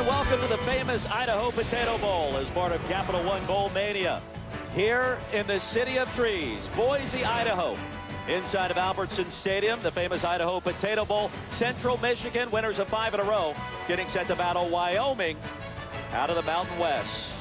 welcome to the famous Idaho Potato Bowl as part of Capital One Bowl Mania. Here in the city of trees, Boise, Idaho. Inside of Albertson Stadium, the famous Idaho Potato Bowl. Central Michigan, winners of 5 in a row, getting set to battle Wyoming out of the Mountain West.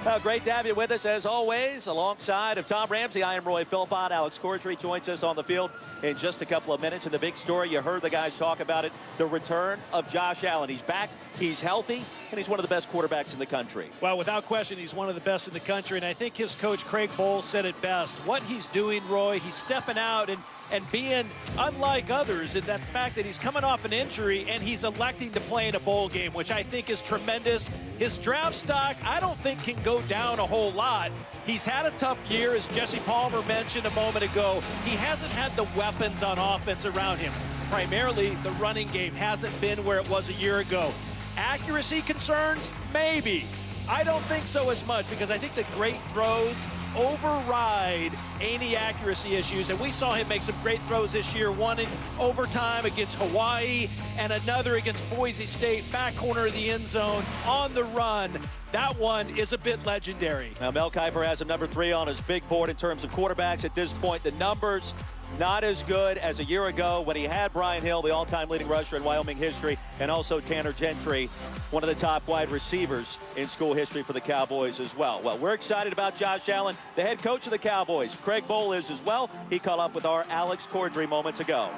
Well, great to have you with us, as always. Alongside of Tom Ramsey, I am Roy Philpott. Alex Cordry joins us on the field in just a couple of minutes. And the big story, you heard the guys talk about it, the return of Josh Allen. He's back, he's healthy, and he's one of the best quarterbacks in the country. Well, without question, he's one of the best in the country. And I think his coach, Craig Bohl, said it best. What he's doing, Roy, he's stepping out and being unlike others in that fact that he's coming off an injury and he's electing to play in a bowl game, which I think is tremendous. His draft stock, I don't think can go down a whole lot. He's had a tough year, as Jesse Palmer mentioned a moment ago. He hasn't had the weapons on offense around him. Primarily, the running game hasn't been where it was a year ago. Accuracy concerns? Maybe. I don't think so as much, because I think the great throws override any accuracy issues. And we saw him make some great throws this year, one in overtime against Hawaii and another against Boise State, back corner of the end zone, on the run. That one is a bit legendary. Now, Mel Kiper has him number 3 on his big board in terms of quarterbacks. At this point, the numbers not as good as a year ago when he had Brian Hill, the all-time leading rusher in Wyoming history, and also Tanner Gentry, one of the top wide receivers in school history for the Cowboys as well. Well, we're excited about Josh Allen, the head coach of the Cowboys. Craig Bohl is as well. He caught up with our Alex Cordry moments ago.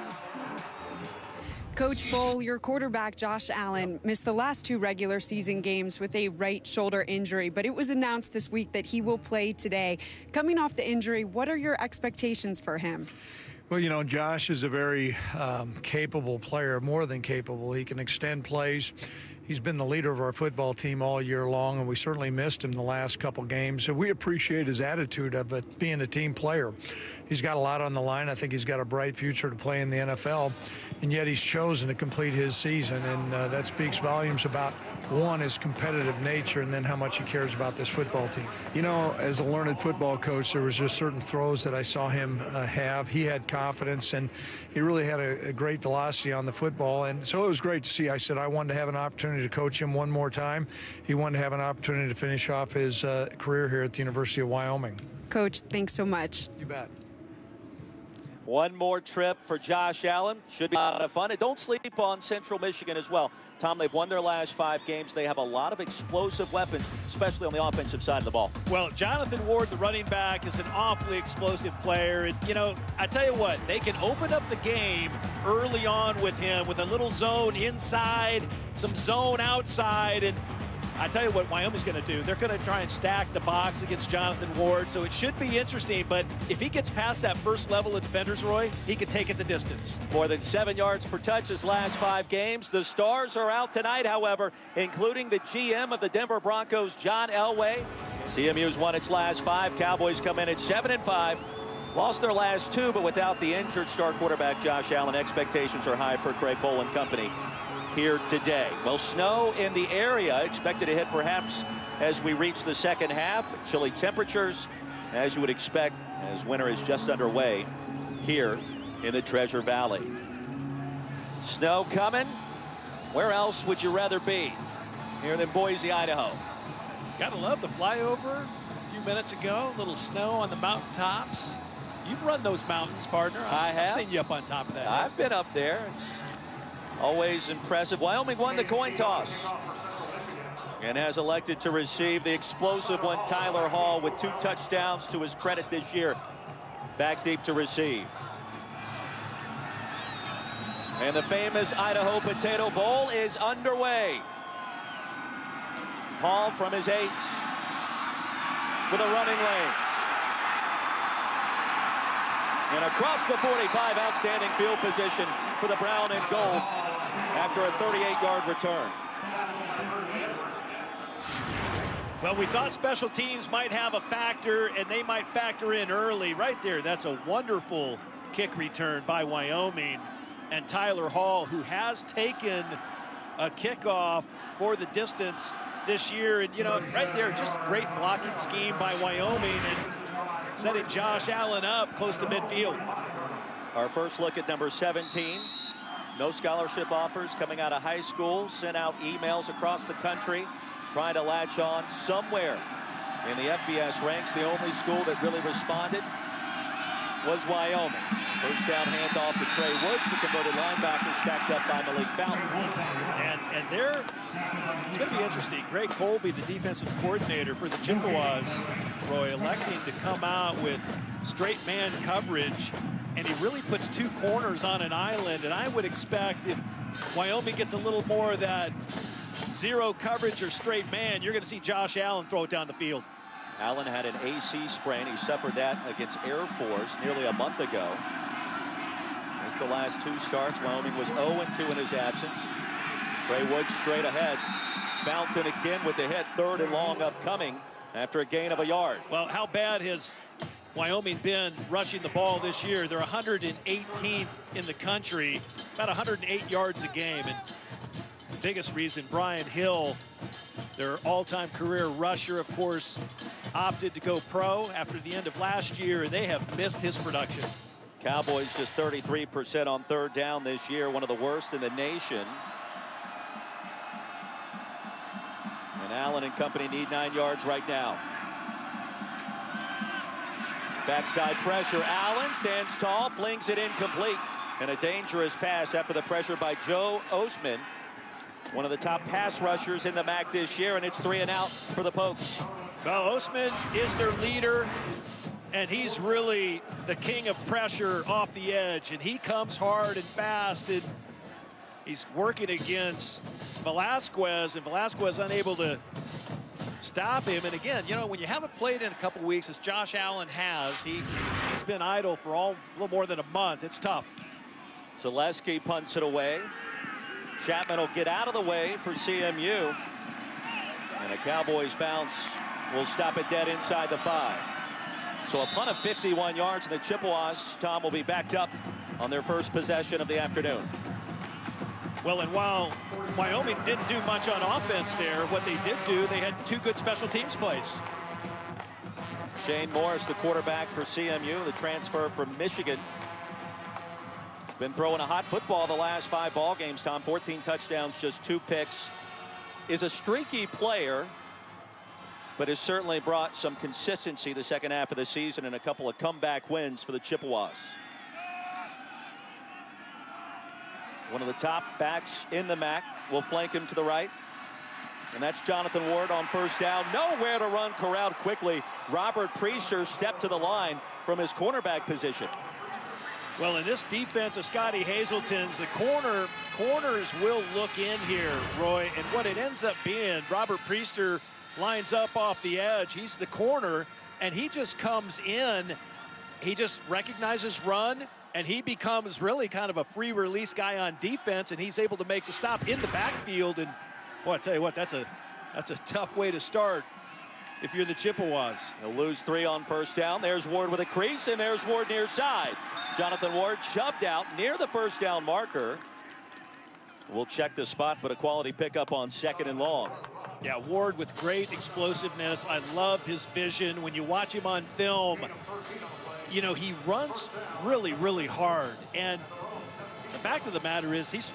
Coach Bohl, your quarterback, Josh Allen, missed the last 2 regular season games with a right shoulder injury, but it was announced this week that he will play today. Coming off the injury, what are your expectations for him? Well, you know, Josh is a very capable player, more than capable. He can extend plays. He's been the leader of our football team all year long, and we certainly missed him the last couple games. So we appreciate his attitude of it, being a team player. He's got a lot on the line. I think he's got a bright future to play in the NFL, and yet he's chosen to complete his season, and that speaks volumes about, one, his competitive nature, and then how much he cares about this football team. You know, as a learned football coach, there was just certain throws that I saw him have. He had confidence, and he really had a great velocity on the football, and so it was great to see. I said I wanted to have an opportunity to coach him one more time. He wanted to have an opportunity to finish off his career here at the University of Wyoming. Coach, thanks so much. You bet. One more trip for Josh Allen. Should be a lot of fun. And don't sleep on Central Michigan as well. Tom, they've won their last 5 games. They have a lot of explosive weapons, especially on the offensive side of the ball. Well, Jonathan Ward, the running back, is an awfully explosive player. And, you know, I tell you what, they can open up the game early on with him with a little zone inside, some zone outside, and I tell you what Wyoming's going to do. They're going to try and stack the box against Jonathan Ward, so it should be interesting. But if he gets past that first level of defenders, Roy, he can take it the distance. More than 7 yards per touch his last 5 games. The stars are out tonight, however, including the GM of the Denver Broncos, John Elway. CMU's won its last 5. Cowboys come in at 7-5. Lost their last 2, but without the injured star quarterback Josh Allen, expectations are high for Craig Bohl and company here today. Well, snow in the area expected to hit perhaps as we reach the second half, but chilly temperatures as you would expect as winter is just underway here in the Treasure Valley. Snow coming. Where else would you rather be here than Boise, Idaho? Gotta love the flyover a few minutes ago. A little snow on the mountaintops. You've run those mountains, partner. I've seen you up on top of that. I've been up there. It's always impressive. Wyoming won the coin toss and has elected to receive the explosive one, Tyler Hall, with 2 touchdowns to his credit this year. Back deep to receive. And the famous Idaho Potato Bowl is underway. Hall from his 8 with a running lane. And across the 45, outstanding field position for the brown and gold after a 38-yard return. Well, we thought special teams might have a factor, and they might factor in early. Right there, that's a wonderful kick return by Wyoming. And Tyler Hall, who has taken a kickoff for the distance this year. And, you know, right there, just great blocking scheme by Wyoming and setting Josh Allen up close to midfield. Our first look at number 17. No scholarship offers coming out of high school. Sent out emails across the country trying to latch on somewhere in the FBS ranks. The only school that really responded was Wyoming. First down handoff to Trey Woods, the converted linebacker, stacked up by Malik Fountain. And there, it's going to be interesting. Greg Colby, the defensive coordinator for the Chippewas, Roy, electing to come out with straight man coverage, and he really puts two corners on an island. And I would expect if Wyoming gets a little more of that zero coverage or straight man, you're going to see Josh Allen throw it down the field. Allen had an AC sprain. He suffered that against Air Force nearly a month ago. It's the last two starts. Wyoming was 0-2 in his absence. Trey Woods straight ahead. Fountain again with the hit. 3rd and long upcoming after a gain of a yard. Well, how bad has Wyoming been rushing the ball this year? They're 118th in the country, about 108 yards a game. And the biggest reason, Brian Hill, their all-time career rusher, of course, opted to go pro after the end of last year, and they have missed his production. Cowboys just 33% on 3rd down this year, one of the worst in the nation. And Allen and company need 9 yards right now. Backside pressure. Allen stands tall, flings it incomplete. And a dangerous pass after the pressure by Joe Osman, one of the top pass rushers in the MAC this year, and it's 3 and out for the Pokes. Well, Osman is their leader, and he's really the king of pressure off the edge, and he comes hard and fast, and he's working against Velasquez, and Velasquez unable to stop him. And again, you know, when you haven't played in a couple weeks, as Josh Allen has, he's been idle for a little more than a month. It's tough. Zaleski punts it away. Chapman will get out of the way for CMU. And a Cowboys bounce will stop it dead inside the 5. So a punt of 51 yards, and the Chippewas, Tom, will be backed up on their first possession of the afternoon. Well, and while Wyoming didn't do much on offense there, what they did do, they had 2 good special teams plays. Shane Morris, the quarterback for CMU, the transfer from Michigan. Been throwing a hot football the last 5 ball games, Tom. 14 touchdowns, just 2 picks. Is a streaky player, but has certainly brought some consistency the second half of the season and a couple of comeback wins for the Chippewas. One of the top backs in the MAC will flank him to the right. And that's Jonathan Ward on first down. Nowhere to run, corralled quickly. Robert Priester stepped to the line from his cornerback position. Well, in this defense of Scotty Hazelton's, the corners will look in here, Roy. And what it ends up being, Robert Priester lines up off the edge. He's the corner, and he just comes in. He just recognizes run, and he becomes really kind of a free release guy on defense, and he's able to make the stop in the backfield. And boy, I tell you what, that's a tough way to start if you're the Chippewas. He'll lose 3 on first down. There's Ward with a crease, and there's Ward near side. Jonathan Ward shoved out near the first down marker. We'll check the spot, but a quality pickup on 2nd and long. Yeah, Ward with great explosiveness. I love his vision. When you watch him on film, you know, he runs really, really hard. And the fact of the matter is he's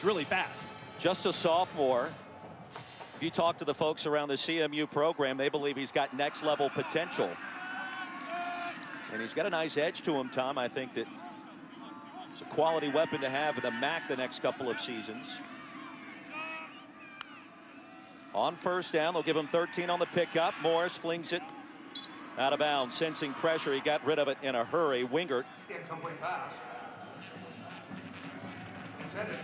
really fast. Just a sophomore. If you talk to the folks around the CMU program, they believe he's got next level potential. And he's got a nice edge to him, Tom. I think that it's a quality weapon to have in the MAC the next couple of seasons. On first down, they'll give him 13 on the pickup. Morris flings it out of bounds, sensing pressure. He got rid of it in a hurry. Wingert.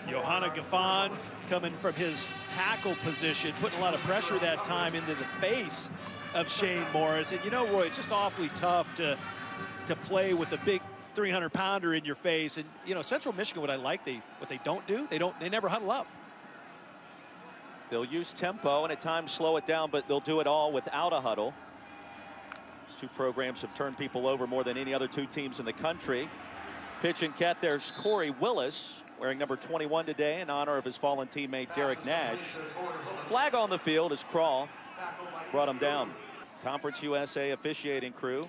Johanna Gaffon coming from his tackle position, putting a lot of pressure that time into the face of Shane Morris. And you know, Roy, it's just awfully tough to play with a big 300-pounder in your face. And you know, Central Michigan, what they don't do, they never huddle up. They'll use tempo and at times slow it down, but they'll do it all without a huddle. These 2 programs have turned people over more than any other 2 teams in the country. Pitch and cat, there's Corey Willis, wearing number 21 today in honor of his fallen teammate Derek Nash. Flag on the field as Crawl brought him down. Conference USA officiating crew.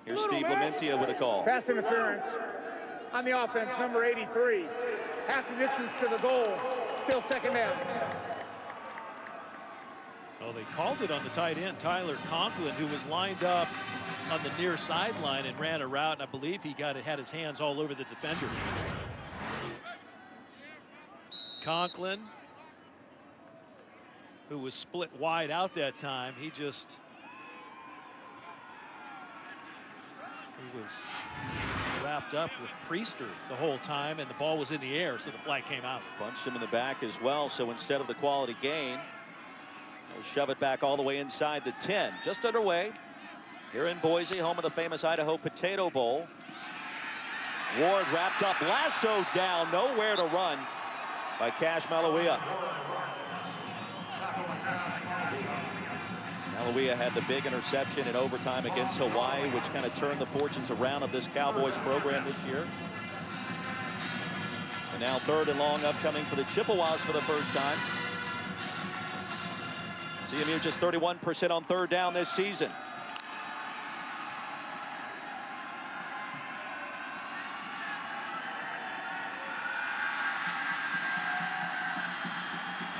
Here's Steve Lamentia with a call. Pass interference on the offense, number 83. half the distance to the goal. Still second down. Well, they called it on the tight end, Tyler Conklin, who was lined up on the near sideline and ran a route, and I believe he had his hands all over the defender. Conklin, who was split wide out that time, he was wrapped up with Priester the whole time, and the ball was in the air, so the flag came out. Bunched him in the back as well, so instead of the quality gain, they'll shove it back all the way inside the 10. Just underway here in Boise, home of the famous Idaho Potato Bowl. Ward wrapped up, lasso down, nowhere to run by Cash Malawia. Malawia had the big interception in overtime against Hawaii, which kind of turned the fortunes around of this Cowboys program this year. And now 3rd and long upcoming for the Chippewas for the first time. CMU just 31% on 3rd down this season.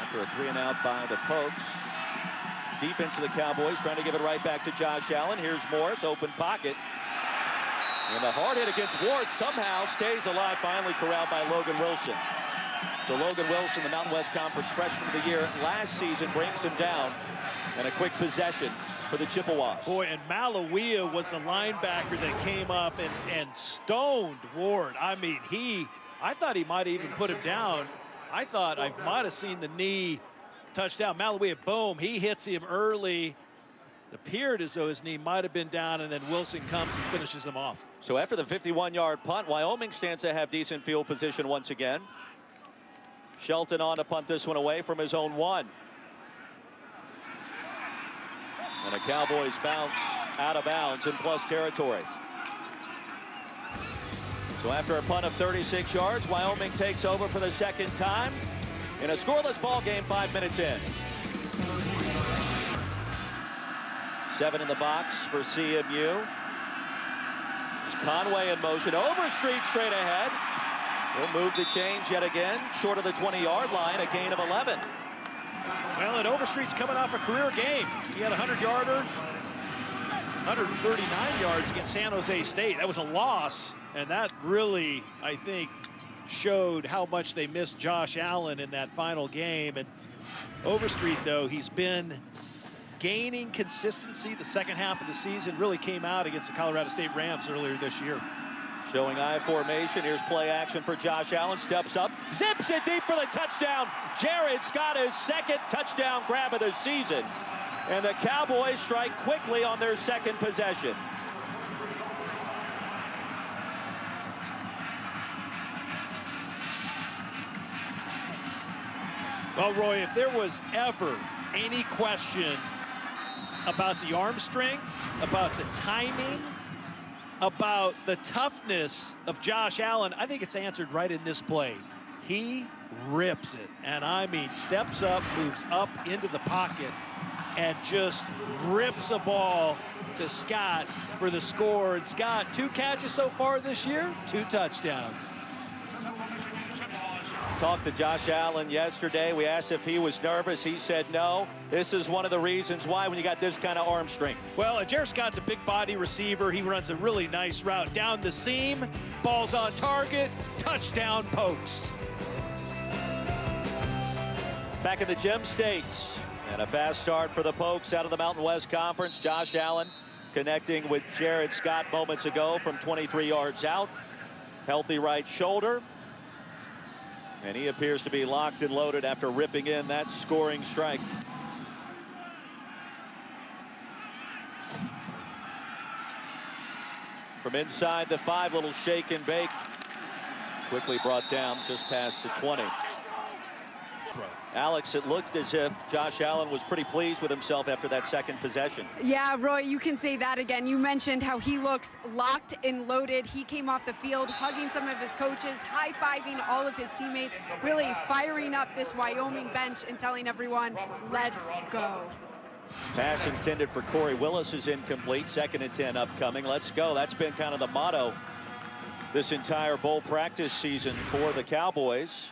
After a 3-and-out by the Pokes. Defense of the Cowboys trying to give it right back to Josh Allen. Here's Morris, open pocket. And the hard hit against Ward somehow stays alive, finally corralled by Logan Wilson. So Logan Wilson, the Mountain West Conference Freshman of the Year last season, brings him down. And a quick possession for the Chippewas. Boy, and Malawia was the linebacker that came up and stoned Ward. I mean, I thought he might even put him down. I thought I might have seen the knee touchdown. Malawia, boom, he hits him early. It appeared as though his knee might have been down, and then Wilson comes and finishes him off. So after the 51-yard punt, Wyoming stands to have decent field position once again. Shelton on to punt this one away from his own 1. And a Cowboys bounce out of bounds in plus territory. So after a punt of 36 yards, Wyoming takes over for the 2nd time in a scoreless ball game 5 minutes in. 7 in the box for CMU. There's Conway in motion. Overstreet straight ahead. He'll move the change yet again, short of the 20-yard line, a gain of 11. Well, and Overstreet's coming off a career game. He had a 100-yarder, 139 yards against San Jose State. That was a loss, and that really, I think, showed how much they missed Josh Allen in that final game. And Overstreet, though, he's been gaining consistency the second half of the season. Really came out against the Colorado State Rams earlier this year. Showing I formation. Here's play action for Josh Allen. Steps up, zips it deep for the touchdown. Jared Scott, his 2nd touchdown grab of the season. And the Cowboys strike quickly on their 2nd possession. Well, Roy, if there was ever any question about the arm strength, about the timing, about the toughness of Josh Allen, I think it's answered right in this play. He rips it, and I mean steps up, moves up into the pocket, and just rips a ball to Scott for the score. And Scott, 2 catches so far this year, 2 touchdowns. Talked to Josh Allen yesterday. We asked if he was nervous. He said no. This is one of the reasons why when you got this kind of arm strength. Well, Jared Scott's a big body receiver. He runs a really nice route down the seam. Ball's on target. Touchdown, Pokes. Back in the gym states. And a fast start for the Pokes out of the Mountain West Conference. Josh Allen connecting with Jared Scott moments ago from 23 yards out. Healthy right shoulder. And he appears to be locked and loaded after ripping in that scoring strike. From inside the 5, little shake and bake. Quickly brought down just past the 20. Alex, it looked as if Josh Allen was pretty pleased with himself after that 2nd possession. Yeah, Roy, you can say that again. You mentioned how he looks locked and loaded. He came off the field hugging some of his coaches, high-fiving all of his teammates, really firing up this Wyoming bench and telling everyone, let's go. Pass intended for Corey Willis is incomplete. 2nd and 10 upcoming. Let's go. That's been kind of the motto this entire bowl practice season for the Cowboys.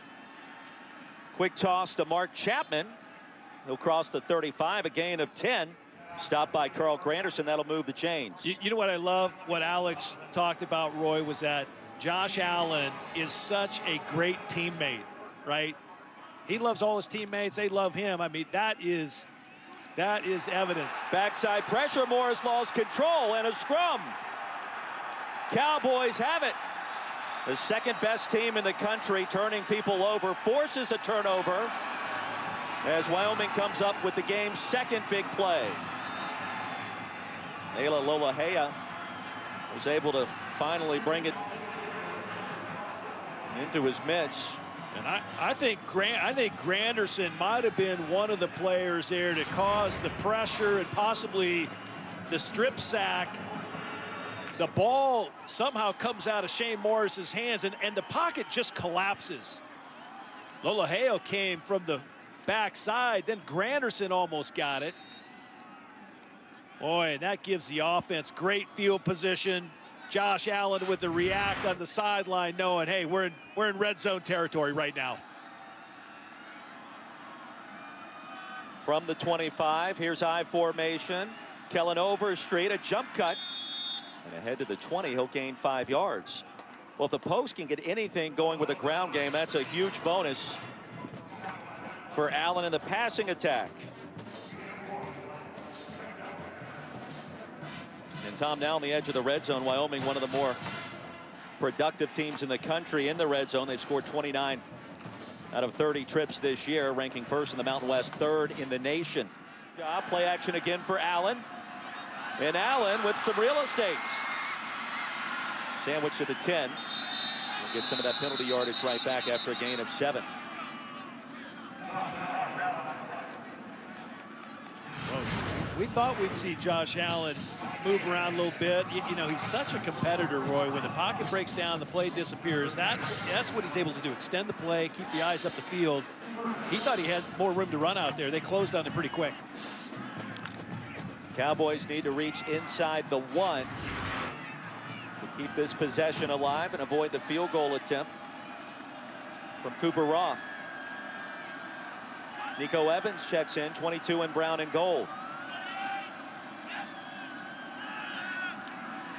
Quick toss to Mark Chapman. He'll cross the 35, a gain of 10. Stopped by Carl Granderson. That'll move the chains. You know what I love? What Alex talked about, Roy, was that Josh Allen is such a great teammate, right? He loves all his teammates. They love him. I mean, that is evidence. Backside pressure. Morris lost control and a scrum. Cowboys have it. The second best team in the country turning people over, forces a turnover as Wyoming comes up with the game's second big play. Ayla Lolahea was able to finally bring it into his mitts. And I think Granderson might have been one of the players there to cause the pressure and possibly the strip sack. The ball somehow comes out of Shane Morris's hands, and the pocket just collapses. Lolahea came from the backside, then Granderson almost got it. Boy, and that gives the offense great field position. Josh Allen with the react on the sideline, knowing, hey, we're in red zone territory right now. From the 25, here's I formation. Kellen Overstreet, a jump cut. And ahead to the 20, he'll gain 5 yards. Well, if the post can get anything going with a ground game, that's a huge bonus for Allen in the passing attack. And Tom, now on the edge of the red zone, Wyoming, one of the more productive teams in the country in the red zone. They've scored 29 out of 30 trips this year, ranking first in the Mountain West, third in the nation. Play action again for Allen. And Allen with some real estate. Sandwich to the 10. We'll get some of that penalty yardage right back after a gain of 7. We thought we'd see Josh Allen move around a little bit. You know, he's such a competitor, Roy. When the pocket breaks down, the play disappears. That's what he's able to do. Extend the play, keep the eyes up the field. He thought he had more room to run out there. They closed on him pretty quick. Cowboys need to reach inside the 1 to keep this possession alive and avoid the field goal attempt from Cooper Roth. Nico Evans checks in, 22 in brown and gold.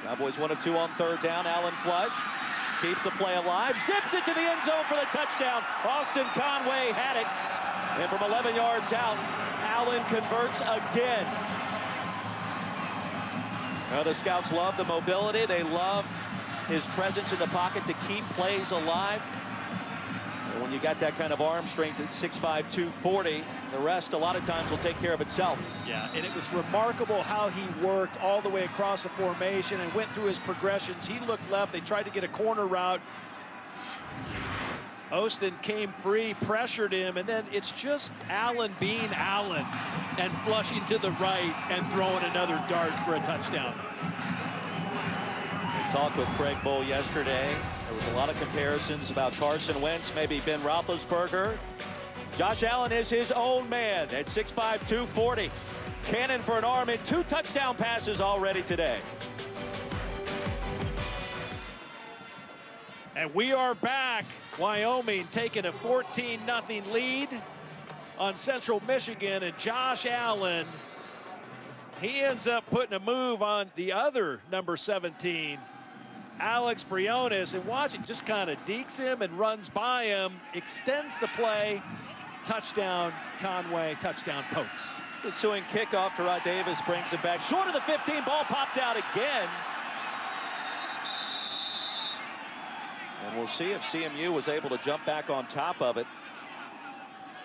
Cowboys 1 of 2 on third down. Allen flush. Keeps the play alive. Zips it to the end zone for the touchdown. Austin Conway had it. And from 11 yards out, Allen converts again. Now the scouts love the mobility. They love his presence in the pocket to keep plays alive. And when you got that kind of arm strength at 6'5", 240, the rest a lot of times will take care of itself. Yeah, and it was remarkable how he worked all the way across the formation and went through his progressions. He looked left. They tried to get a corner route. Austin came free, pressured him, and then it's just Allen being Allen and flushing to the right and throwing another dart for a touchdown. We talked with Craig Bowl yesterday. There was a lot of comparisons about Carson Wentz, maybe Ben Roethlisberger. Josh Allen is his own man at 6'5", 240. Cannon for an arm and 2 touchdown passes already today. And we are back. Wyoming taking a 14-0 lead on Central Michigan, and Josh Allen, he ends up putting a move on the other number 17, Alex Briones, and watch it, just kind of dekes him and runs by him, extends the play, touchdown Conway, touchdown Pokes. The ensuing kickoff, Terod Davis brings it back short of the 15, ball popped out again. And we'll see if CMU was able to jump back on top of it.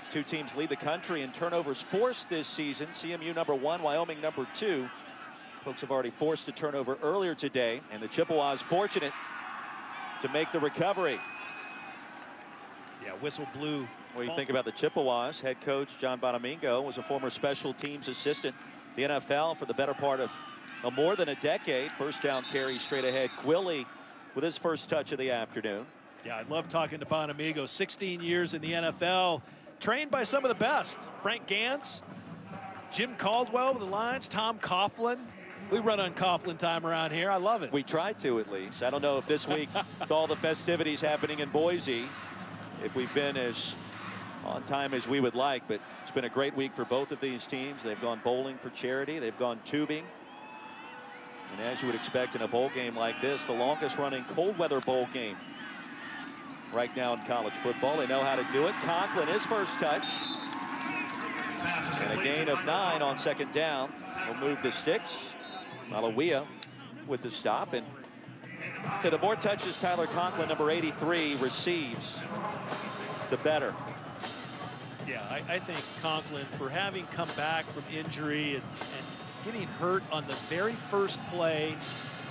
These two teams lead the country in turnovers forced this season. CMU number 1, Wyoming number 2. Folks have already forced a turnover earlier today, and the Chippewas fortunate to make the recovery. Yeah, whistle blew. What do you think about the Chippewas? Head coach John Bonamingo was a former special teams assistant in the NFL for the better part of more than a decade. First down carry straight ahead. Quilly with his first touch of the afternoon. Yeah, I love talking to Bonamigo. 16 years in the NFL, trained by some of the best. Frank Gantz, Jim Caldwell with the Lions, Tom Coughlin. We run on Coughlin time around here. I love it. We tried to, at least. I don't know if this week, with all the festivities happening in Boise, if we've been as on time as we would like, but it's been a great week for both of these teams. They've gone bowling for charity. They've gone tubing. And as you would expect in a bowl game like this, the longest running cold weather bowl game right now in college football. They know how to do it. Conklin, his first touch. And a gain of 9 on second down. Will move the sticks. Malawia with the stop. And to the more touches Tyler Conklin, number 83, receives, the better. Yeah, I think Conklin, for having come back from injury and getting hurt on the very first play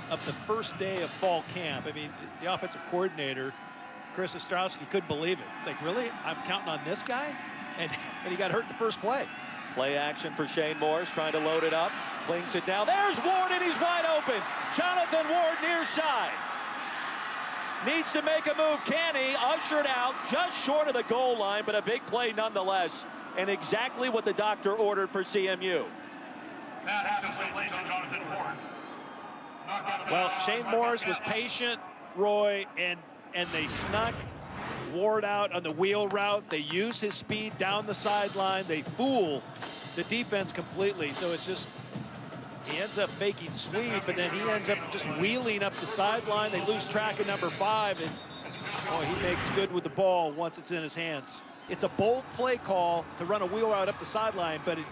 of the first day of fall camp. I mean, the offensive coordinator, Chris Ostrowski, couldn't believe it. It's like, really? I'm counting on this guy? And he got hurt the first play. Play action for Shane Morris, trying to load it up. Flings it down. There's Ward, and he's wide open. Jonathan Ward near side. Needs to make a move. Can he? Ushered out just short of the goal line, but a big play nonetheless. And exactly what the doctor ordered for CMU. Well, Shane Morris was patient, Roy, and they snuck Ward out on the wheel route. They use his speed down the sideline. They fool the defense completely. So it's just, he ends up faking sweep, but then he ends up just wheeling up the sideline. They lose track of number 5, and boy, he makes good with the ball once it's in his hands. It's a bold play call to run a wheel route up the sideline, but it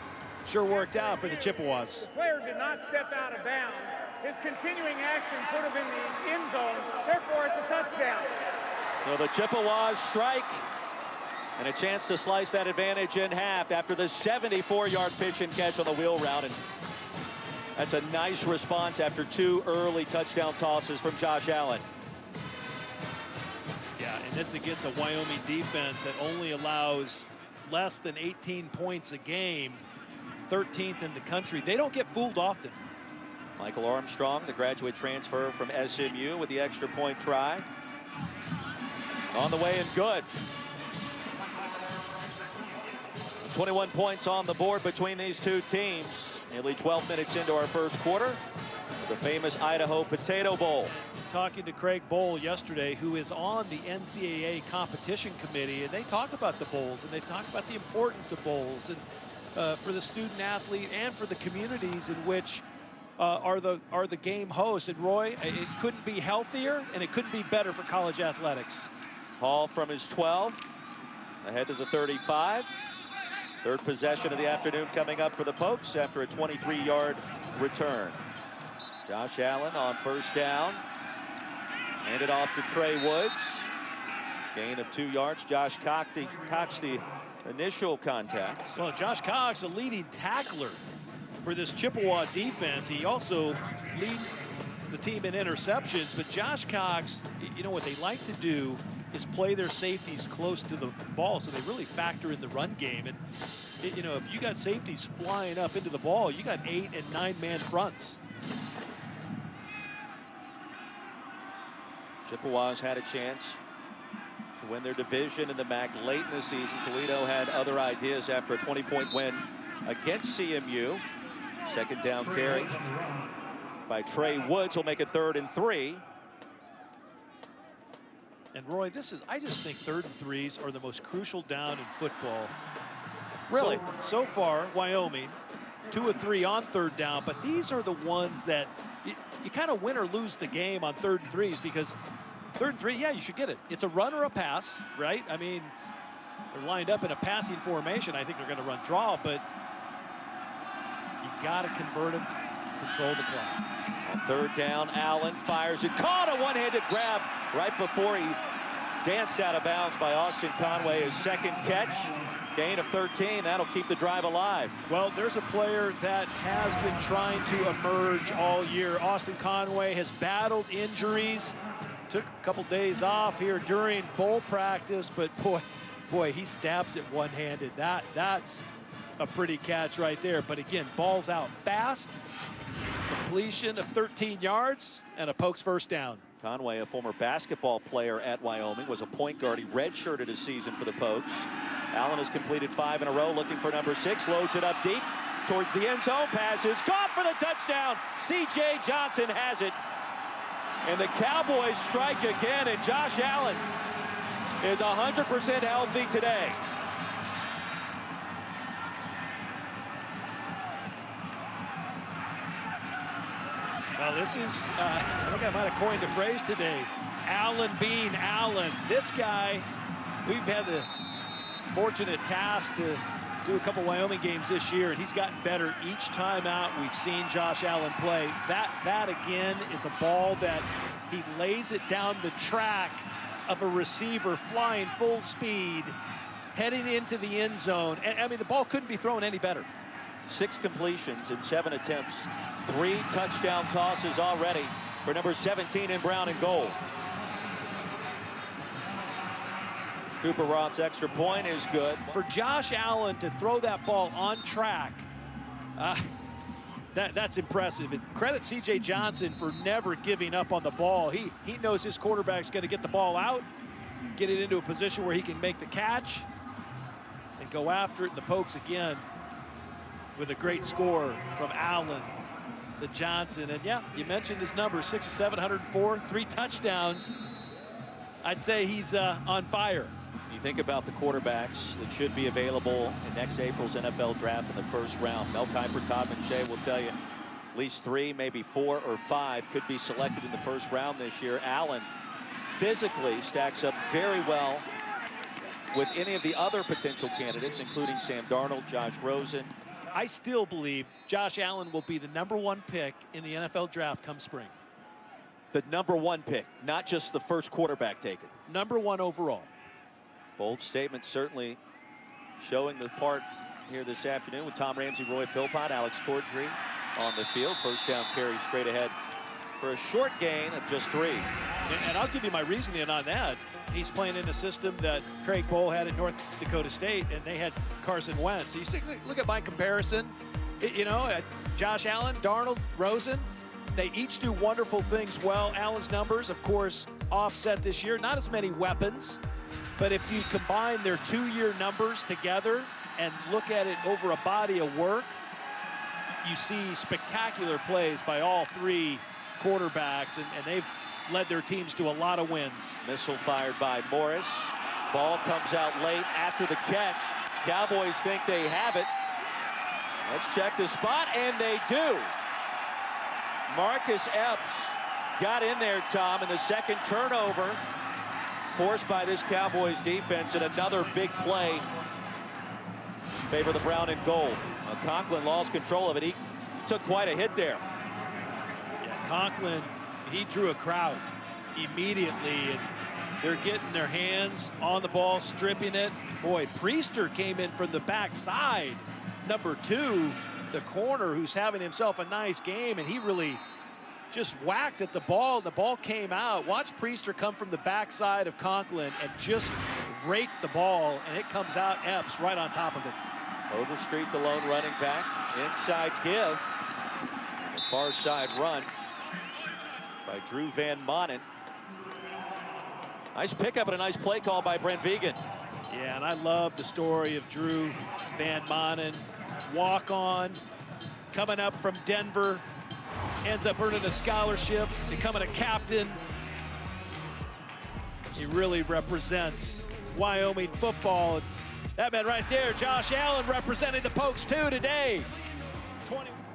sure worked out for the Chippewas. The player did not step out of bounds. His continuing action put him in the end zone. Therefore, it's a touchdown. So the Chippewas strike, and a chance to slice that advantage in half after the 74-yard pitch and catch on the wheel route. And that's a nice response after 2 early touchdown tosses from Josh Allen. Yeah, and it's against a Wyoming defense that only allows less than 18 points a game, 13th in the country. They don't get fooled often. Michael Armstrong, the graduate transfer from SMU, with the extra point try. On the way and good. 21 points on the board between these two teams. Nearly 12 minutes into our first quarter. The famous Idaho Potato Bowl. Talking to Craig Bowl yesterday, who is on the NCAA competition committee, and they talk about the bowls, and they talk about the importance of bowls, and for the student athlete and for the communities in which are the game hosts. And Roy, it couldn't be healthier, and it couldn't be better for college athletics. Hall from his 12, ahead to the 35. Third possession of the afternoon coming up for the Pokes after a 23-yard return. Josh Allen on first down. Handed off to Trey Woods. Gain of 2 yards. Josh Cox the initial contact. Well, Josh Cox, a leading tackler for this Chippewa defense. He also leads the team in interceptions. But Josh Cox, you know what they like to do is play their safeties close to the ball, so they really factor in the run game. And you know, if you got safeties flying up into the ball, you got 8 and 9-man fronts. Chippewas had a chance to win their division in the MAC late in the season. Toledo had other ideas after a 20-point win against CMU. Second down carry by Trey Woods will make it 3rd and 3. And Roy, I just think 3rd and 3s are the most crucial down in football. Really? So far, Wyoming, 2 of 3 on 3rd down, but these are the ones that you kind of win or lose the game on 3rd and 3s, because 3rd and 3, yeah, you should get it. It's a run or a pass, right? I mean, they're lined up in a passing formation. I think they're going to run draw, but you got to convert them, control the clock. On 3rd down, Allen fires it. Caught a one-handed grab right before he danced out of bounds by Austin Conway. His second catch. Gain of 13. That'll keep the drive alive. Well, there's a player that has been trying to emerge all year. Austin Conway has battled injuries. Took a couple days off here during bowl practice, but boy, he stabs it one-handed. That's a pretty catch right there. But again, ball's out fast. Completion of 13 yards and a Pokes first down. Conway, a former basketball player at Wyoming, was a point guard. He redshirted his season for the Pokes. Allen has completed 5 in a row, looking for number 6. Loads it up deep. towards the end zone. Pass is caught for the touchdown. C.J. Johnson has it. And the Cowboys strike again, and Josh Allen is 100% healthy today. Well, this is, I think I might have coined a phrase today, Allen being Allen. This guy, we've had the fortunate task to do a couple Wyoming games this year, and he's gotten better each time out we've seen Josh Allen play. That again is a ball that he lays it down the track of a receiver flying full speed, heading into the end zone. And I mean, the ball couldn't be thrown any better. 6 completions in 7 attempts. 3 touchdown tosses already for number 17 in brown and gold. Cooper Roth's extra point is good. For Josh Allen to throw that ball on track, that's impressive. And credit C.J. Johnson for never giving up on the ball. He knows his quarterback's going to get the ball out, get it into a position where he can make the catch, and go after it. And the Pokes again with a great score from Allen to Johnson. And yeah, you mentioned his numbers, 6 of 704, 3 touchdowns. I'd say he's on fire. You think about the quarterbacks that should be available in next April's NFL draft in the first round. Mel Kiper, Todd McShay will tell you at least 3, maybe 4 or 5 could be selected in the first round this year. Allen physically stacks up very well with any of the other potential candidates, including Sam Darnold, Josh Rosen. I still believe Josh Allen will be the #1 pick in the NFL draft come spring. The #1 pick, not just the first quarterback taken. #1 overall. Bold statement, certainly showing the part here this afternoon with Tom Ramsey, Roy Philpott, Alex Cordry on the field. First down carry straight ahead for a short gain of just 3. And I'll give you my reasoning on that. He's playing in a system that Craig Bowl had at North Dakota State, and they had Carson Wentz. So you see, look at my comparison. Josh Allen, Darnold, Rosen, they each do wonderful things well. Allen's numbers, of course, offset this year. Not as many weapons, but if you combine their 2-year numbers together and look at it over a body of work, you see spectacular plays by all 3 quarterbacks, and they've led their teams to a lot of wins. Missile fired by Morris. Ball comes out late after the catch. Cowboys think they have it. Let's check the spot, and they do. Marcus Epps got in there, Tom, in the second turnover forced by this Cowboys defense, and another big play favor the brown and gold. Conklin lost control of it. He took quite a hit there. Yeah, Conklin, he drew a crowd immediately, and they're getting their hands on the ball, stripping it. Boy, Priester came in from the backside. #2, the corner, who's having himself a nice game, and he really just whacked at the ball. The ball came out. Watch Priester come from the backside of Conklin and just rake the ball, and it comes out. Epps right on top of it. Overstreet, the lone running back. Inside give. And a far side run by Drew Van Manen. Nice pickup and a nice play call by Brent Vegan. Yeah, and I love the story of Drew Van Manen. Walk on, coming up from Denver, ends up earning a scholarship, becoming a captain. He really represents Wyoming football. That man right there, Josh Allen, representing the Pokes too today.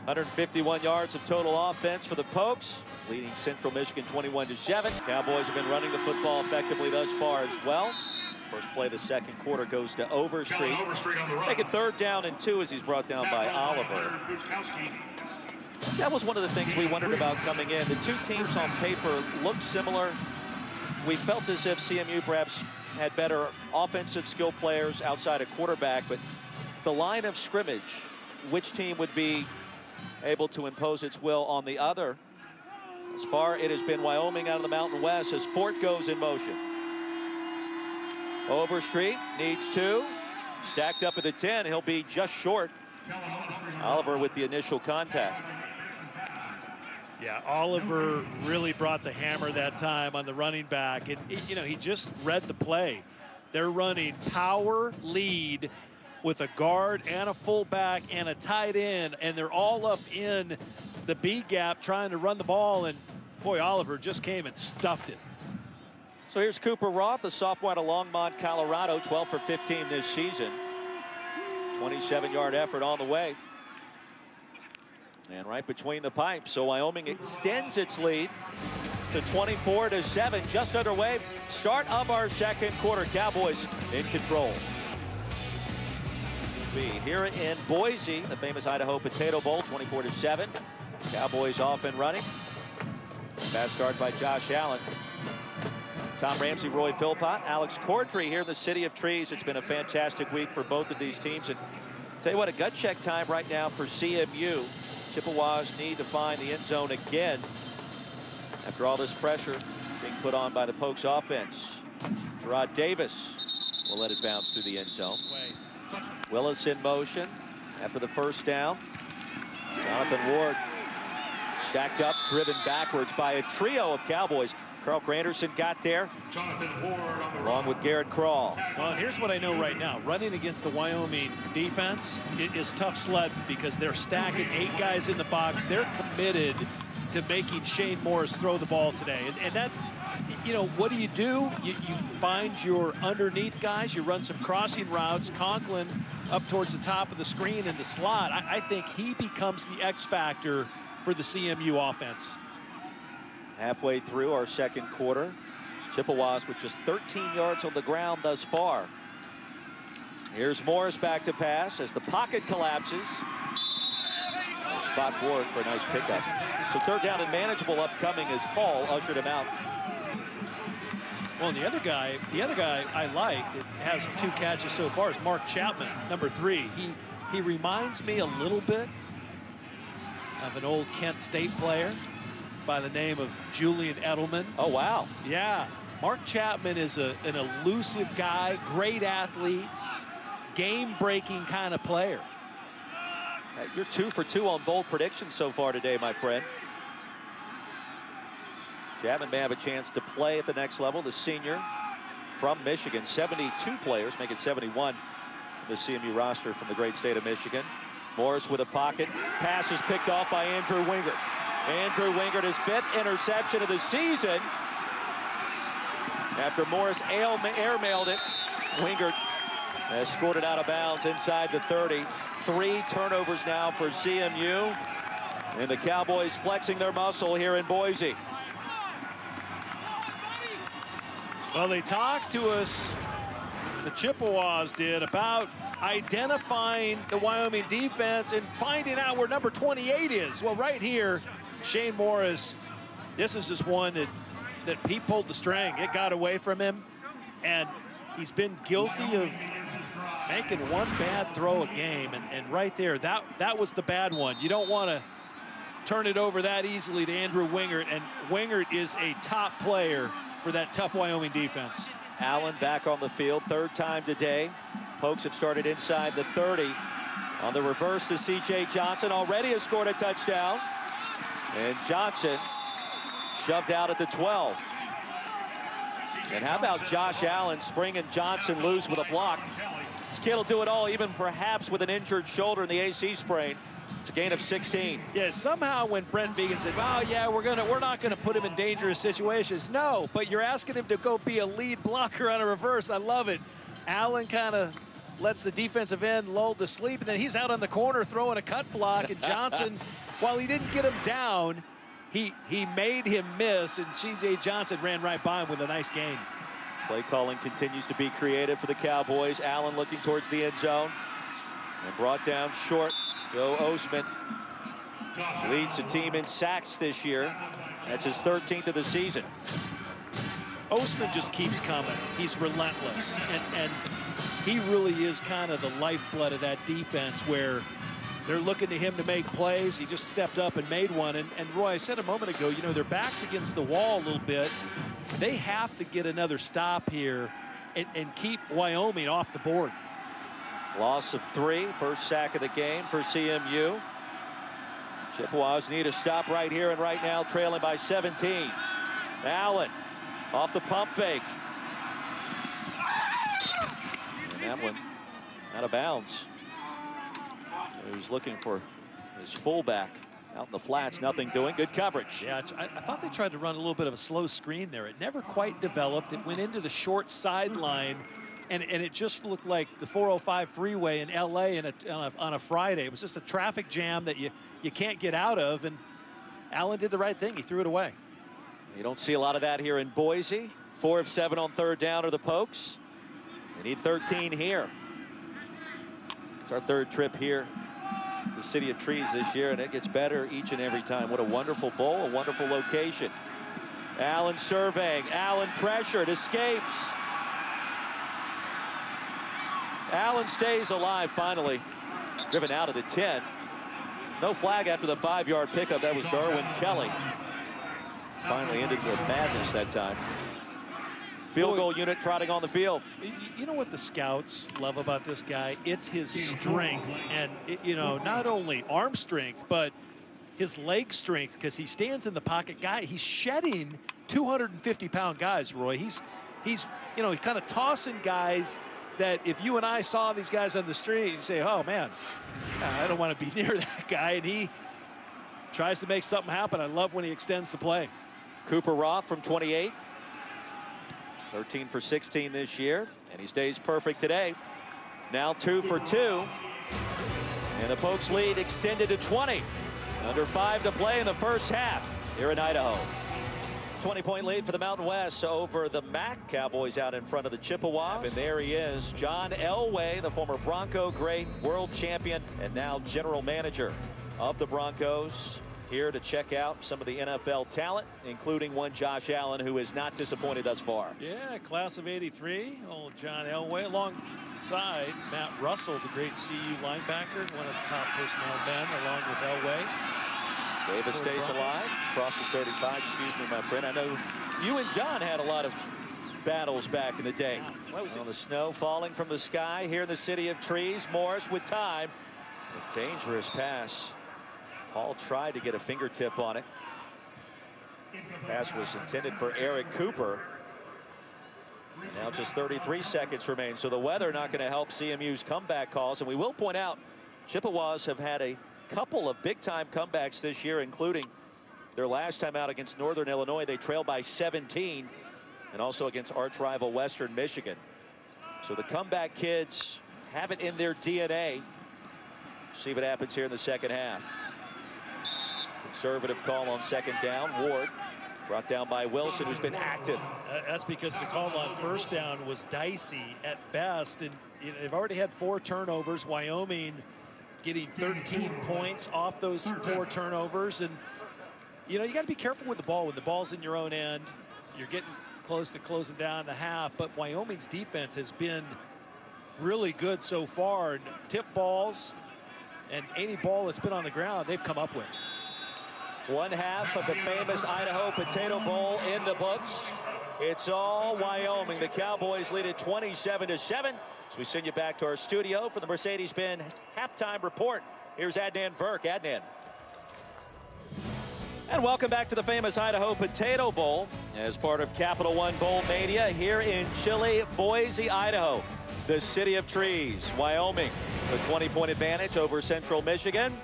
151 yards of total offense for the Pokes, leading Central Michigan 21-7. Cowboys have been running the football effectively thus far as well. First play of the second quarter goes to Overstreet. Make it 3rd down and 2 as he's brought down by Oliver. That was one of the things we wondered about coming in. The 2 teams on paper looked similar. We felt as if CMU perhaps had better offensive skill players outside a quarterback, but the line of scrimmage, which team would be able to impose its will on the other? As far it has been Wyoming out of the Mountain West as Fort goes in motion. Overstreet needs 2. Stacked up at the 10. He'll be just short. Oliver with the initial contact. Yeah, Oliver really brought the hammer that time on the running back. And, he just read the play. They're running power lead with a guard and a fullback and a tight end, and they're all up in the B gap trying to run the ball, and boy, Oliver just came and stuffed it. So here's Cooper Roth, the sophomore out of Longmont, Colorado, 12 for 15 this season. 27-yard effort on the way. And right between the pipes, so Wyoming extends its lead to 24-7, just underway. Start of our second quarter. Cowboys in control. Be here in Boise, the famous Idaho Potato Bowl, 24-7. Cowboys off and running. Fast start by Josh Allen. Tom Ramsey, Roy Philpott, Alex Cordry here in the City of Trees. It's been a fantastic week for both of these teams. And tell you what, a gut check time right now for CMU. Chippewas need to find the end zone again after all this pressure being put on by the Pokes offense. Gerard Davis will let it bounce through the end zone. Willis in motion after the first down. Jonathan Ward stacked up, driven backwards by a trio of Cowboys. Carl Granderson got there, along with Garrett Crawl. Well, and here's what I know right now. Running against the Wyoming defense, it is tough sled because they're stacking 8 guys in the box. They're committed to making Shane Morris throw the ball today. And that, you know, what do? You find your underneath guys. You run some crossing routes. Conklin up towards the top of the screen in the slot. I think he becomes the X factor for the CMU offense. Halfway through our second quarter, Chippewas with just 13 yards on the ground thus far. Here's Morris back to pass as the pocket collapses. Spot Ward for a nice pickup. So third down and manageable upcoming as Hall ushered him out. Well, and the other guy I like that has 2 catches so far is Mark Chapman, number 3. He reminds me a little bit of an old Kent State player by the name of Julian Edelman. Oh, wow. Yeah. Mark Chapman is an elusive guy, great athlete, game-breaking kind of player. You're 2 for 2 on bold predictions so far today, my friend. Chapman may have a chance to play at the next level. The senior from Michigan, 72 players, make it 71. The CMU roster from the great state of Michigan. Morris with a pocket. Pass is picked off by Andrew Wingert. Andrew Wingert, his 5th interception of the season. After Morris airmailed it, Wingert has scored it out of bounds inside the 30. 3 turnovers now for CMU. And the Cowboys flexing their muscle here in Boise. Well, they talked to us, the Chippewas did, about identifying the Wyoming defense and finding out where number 28 is. Well, right here, Shane Morris, this is just one that Pete pulled the string. It got away from him, and he's been guilty of making one bad throw a game. And right there, that was the bad one. You don't want to turn it over that easily to Andrew Wingert, and Wingert is a top player for that tough Wyoming defense. Allen back on the field, 3rd time today. Pokes have started inside the 30. On the reverse to C.J. Johnson, already has scored a touchdown. And Johnson shoved out at the 12. And how about Josh Allen springing Johnson loose with a block? This kid will do it all, even perhaps with an injured shoulder in the AC sprain. It's a gain of 16. Yeah, somehow when Brent Vigen said, "Oh yeah, we're not gonna put him in dangerous situations." No, but you're asking him to go be a lead blocker on a reverse. I love it. Allen kind of lets the defensive end lull to sleep, and then he's out on the corner throwing a cut block, and Johnson, while he didn't get him down, he made him miss, and C.J. Johnson ran right by him with a nice gain. Play calling continues to be creative for the Cowboys. Allen looking towards the end zone and brought down short. Joe Osman leads the team in sacks this year. That's his 13th of the season. Osman just keeps coming. He's relentless, and he really is kind of the lifeblood of that defense, where they're looking to him to make plays. He just stepped up and made one. And Roy, I said a moment ago, you know, their back's against the wall a little bit. They have to get another stop here and keep Wyoming off the board. Loss of 3, first sack of the game for CMU. Chippewas need a stop right here and right now, trailing by 17. Allen off the pump fake. And Out of bounds. He was looking for his fullback out in the flats. Nothing doing. Good coverage. Yeah, I thought they tried to run a little bit of a slow screen there. It never quite developed. It went into the short sideline, and it just looked like the 405 freeway in LA on a Friday. It was just a traffic jam that you can't get out of, and Allen did the right thing. He threw it away. You don't see a lot of that here in Boise. 4 of 7 on third down are the Pokes. They need 13 here. It's our third trip here, the City of Trees this year, and it gets better each and every time. What a wonderful bowl, a wonderful location. Allen surveying, Allen pressured, escapes. Allen stays alive finally. Driven out of the 10. No flag after the 5-yard pickup. That was Darwin Kelly. Finally ended with madness that time. Field goal unit trotting on the field. You know what the scouts love about this guy? It's his strength, and you know, not only arm strength, but his leg strength, because he stands in the pocket. He's shedding 250-pound guys, Roy. He's you know, he's kind of tossing guys that if you and I saw these guys on the street, you say, oh man, I don't want to be near that guy, and he tries to make something happen. I love when he extends the play. Cooper Roth from 28. 13 for 16 this year, and he stays perfect today. Now 2 for 2. And the Pokes lead extended to 20. Under 5 to play in the first half here in Idaho. 20-point lead for the Mountain West over the MAC. Cowboys out in front of the Chippewas. And there he is, John Elway, the former Bronco great, world champion, and now general manager of the Broncos. Here to check out some of the NFL talent, including one Josh Allen, who is not disappointed thus far. Yeah, class of '83, old John Elway, alongside Matt Russell, the great CU linebacker, one of the top personnel men, along with Elway. Davis stays alive, across the 35, excuse me, my friend. I know you and John had a lot of battles back in the day. On the snow falling from the sky here in the City of Trees. Morris with time. A dangerous pass. Hall tried to get a fingertip on it. Pass was intended for Eric Cooper. And now just 33 seconds remain. So the weather not going to help CMU's comeback calls. And we will point out, Chippewas have had a couple of big-time comebacks this year, including their last time out against Northern Illinois. They trailed by 17, and also against arch rival Western Michigan. So the comeback kids have it in their DNA. See what happens here in the second half. Conservative call on second down. Ward brought down by Wilson, who's been active. That's because the call on first down was dicey at best, and they've already had 4 turnovers. Wyoming getting 13 points off those 4 turnovers, and you know, you got to be careful with the ball. When the ball's in your own end, you're getting close to closing down the half. But Wyoming's defense has been really good so far. And tip balls and any ball that's been on the ground, they've come up with. One half of the famous Idaho Potato Bowl in the books. It's all Wyoming. The Cowboys lead it 27-7. So we send you back to our studio for the Mercedes-Benz halftime report. Here's Adnan Verk. Adnan. And welcome back to the famous Idaho Potato Bowl as part of Capital One Bowl Mania here in chilly Boise, Idaho. The City of Trees, Wyoming. A 20-point advantage over Central Michigan.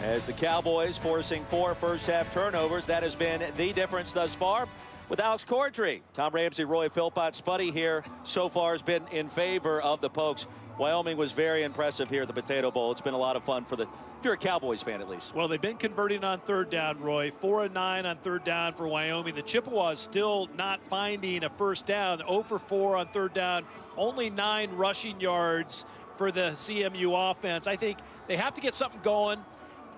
As the Cowboys forcing 4 first-half turnovers. That has been the difference thus far with Alex Cordry. Tom Ramsey, Roy Philpott, Spuddy here so far has been in favor of the Pokes. Wyoming was very impressive here at the Potato Bowl. It's been a lot of fun for if you're a Cowboys fan at least. Well, they've been converting on third down, Roy. 4 of 9 on third down for Wyoming. The Chippewas still not finding a first down. 0 for 4 on third down. Only 9 rushing yards for the CMU offense. I think they have to get something going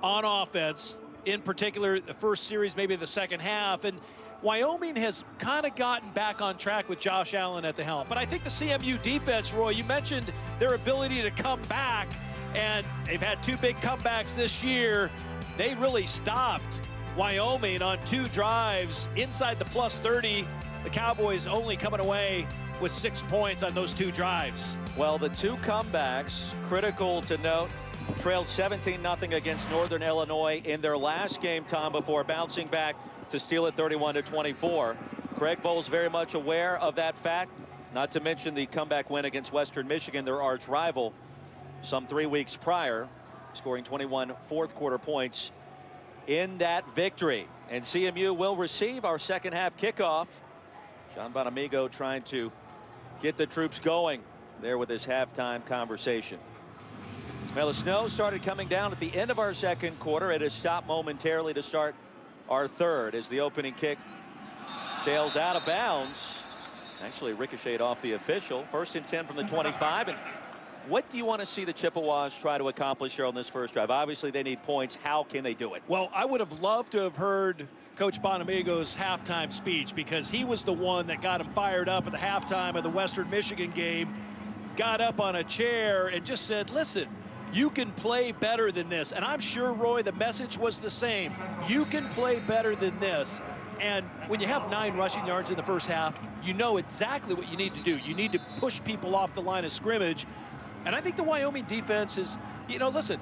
on offense, in particular the first series, maybe the second half. And Wyoming has kind of gotten back on track with Josh Allen at the helm. But I think the CMU defense, Roy, you mentioned their ability to come back, and they've had 2 big comebacks this year. They really stopped Wyoming on 2 drives inside the plus 30. The Cowboys only coming away with 6 points on those 2 drives. Well, the 2 comebacks, critical to note, trailed 17-0 against Northern Illinois in their last game, Tom, before bouncing back to steal it 31-24. Craig Bowles very much aware of that fact. Not to mention the comeback win against Western Michigan, their arch rival, some 3 weeks prior, scoring 21 fourth-quarter points in that victory. And CMU will receive our second-half kickoff. John Bonamigo trying to get the troops going there with his halftime conversation. Well, the snow started coming down at the end of our second quarter. It has stopped momentarily to start our third as the opening kick sails out of bounds. Actually ricocheted off the official. 1st and 10 from the 25. And what do you want to see the Chippewas try to accomplish here on this first drive? Obviously, they need points. How can they do it? Well, I would have loved to have heard Coach Bonamigo's halftime speech, because he was the one that got him fired up at the halftime of the Western Michigan game. Got up on a chair and just said, listen, you can play better than this. And I'm sure, Roy, the message was the same. You can play better than this. And when you have 9 rushing yards in the first half, you know exactly what you need to do. You need to push people off the line of scrimmage. And I think the Wyoming defense is, you know, listen,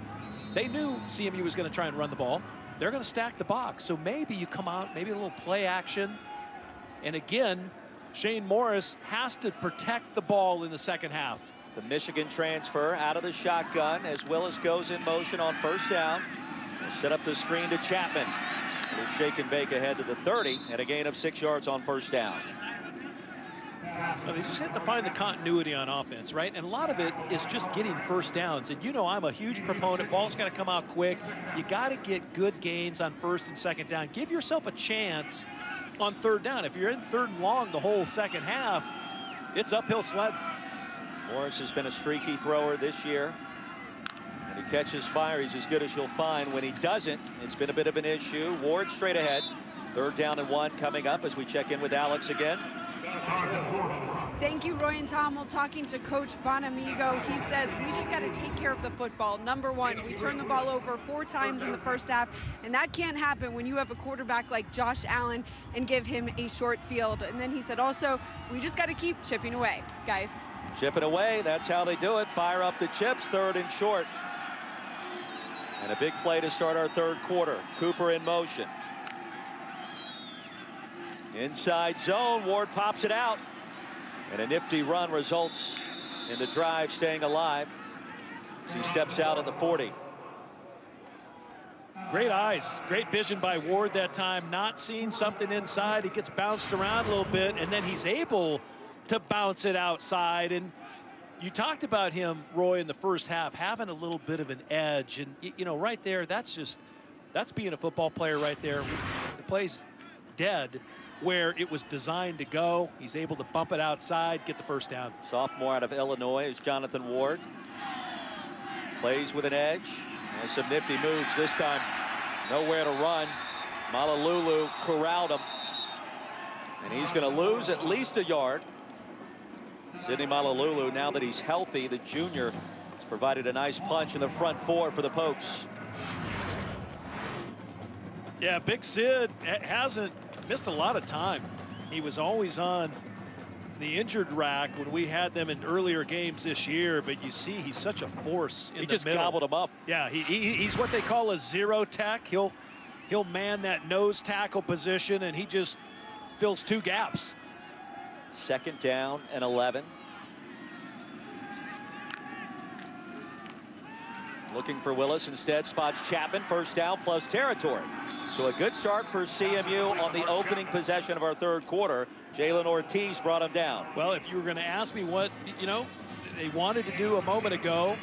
they knew CMU was going to try and run the ball. They're going to stack the box. So maybe you come out, maybe a little play action. And again, Shane Morris has to protect the ball in the second half. The Michigan transfer out of the shotgun as Willis goes in motion on first down. We'll set up the screen to Chapman. We'll shake and bake ahead to the 30 and a gain of 6 yards on first down. Well, they just have to find the continuity on offense, right? And a lot of it is just getting first downs. And you know I'm a huge proponent. Ball's got to come out quick. You got to get good gains on first and second down. Give yourself a chance on third down. If you're in third and long the whole second half, it's uphill sled. Morris has been a streaky thrower this year. When he catches fire, he's as good as you'll find. When he doesn't, it's been a bit of an issue. Ward straight ahead. 3rd down and 1 coming up as we check in with Alex again. Thank you, Roy and Tom. Well, talking to Coach Bonamigo, he says we just got to take care of the football. Number one, we turned the ball over 4 times in the first half, and that can't happen when you have a quarterback like Josh Allen and give him a short field. And then he said also, we just got to keep chipping away, guys. Chipping away, that's how they do it. Fire up the chips, 3rd and short. And a big play to start our third quarter. Cooper in motion. Inside zone, Ward pops it out. And a nifty run results in the drive staying alive as he steps out at the 40. Great eyes, great vision by Ward that time, not seeing something inside. He gets bounced around a little bit, and then he's able to bounce it outside. And you talked about him, Roy, in the first half, having a little bit of an edge. And, you know, right there, that's being a football player right there. The play's dead where it was designed to go. He's able to bump it outside, get the first down. Sophomore out of Illinois is Jonathan Ward. Plays with an edge. And some nifty moves this time. Nowhere to run. Malululu corralled him. And he's going to lose at least a yard. Sidney Malululu, now that he's healthy, the junior, has provided a nice punch in the front 4 for the Pokes. Yeah, Big Sid hasn't missed a lot of time. He was always on the injured rack when we had them in earlier games this year, but you see he's such a force in the middle. He just gobbled him up. Yeah, he's what they call a zero tech. He'll man that nose tackle position, and he just fills 2 gaps. 2nd down and 11. Looking for Willis, instead spots Chapman. 1st down plus territory. So a good start for CMU on the opening possession of our third quarter. Jalen Ortiz brought him down. Well, if you were going to ask me what, you know, they wanted to do a moment ago,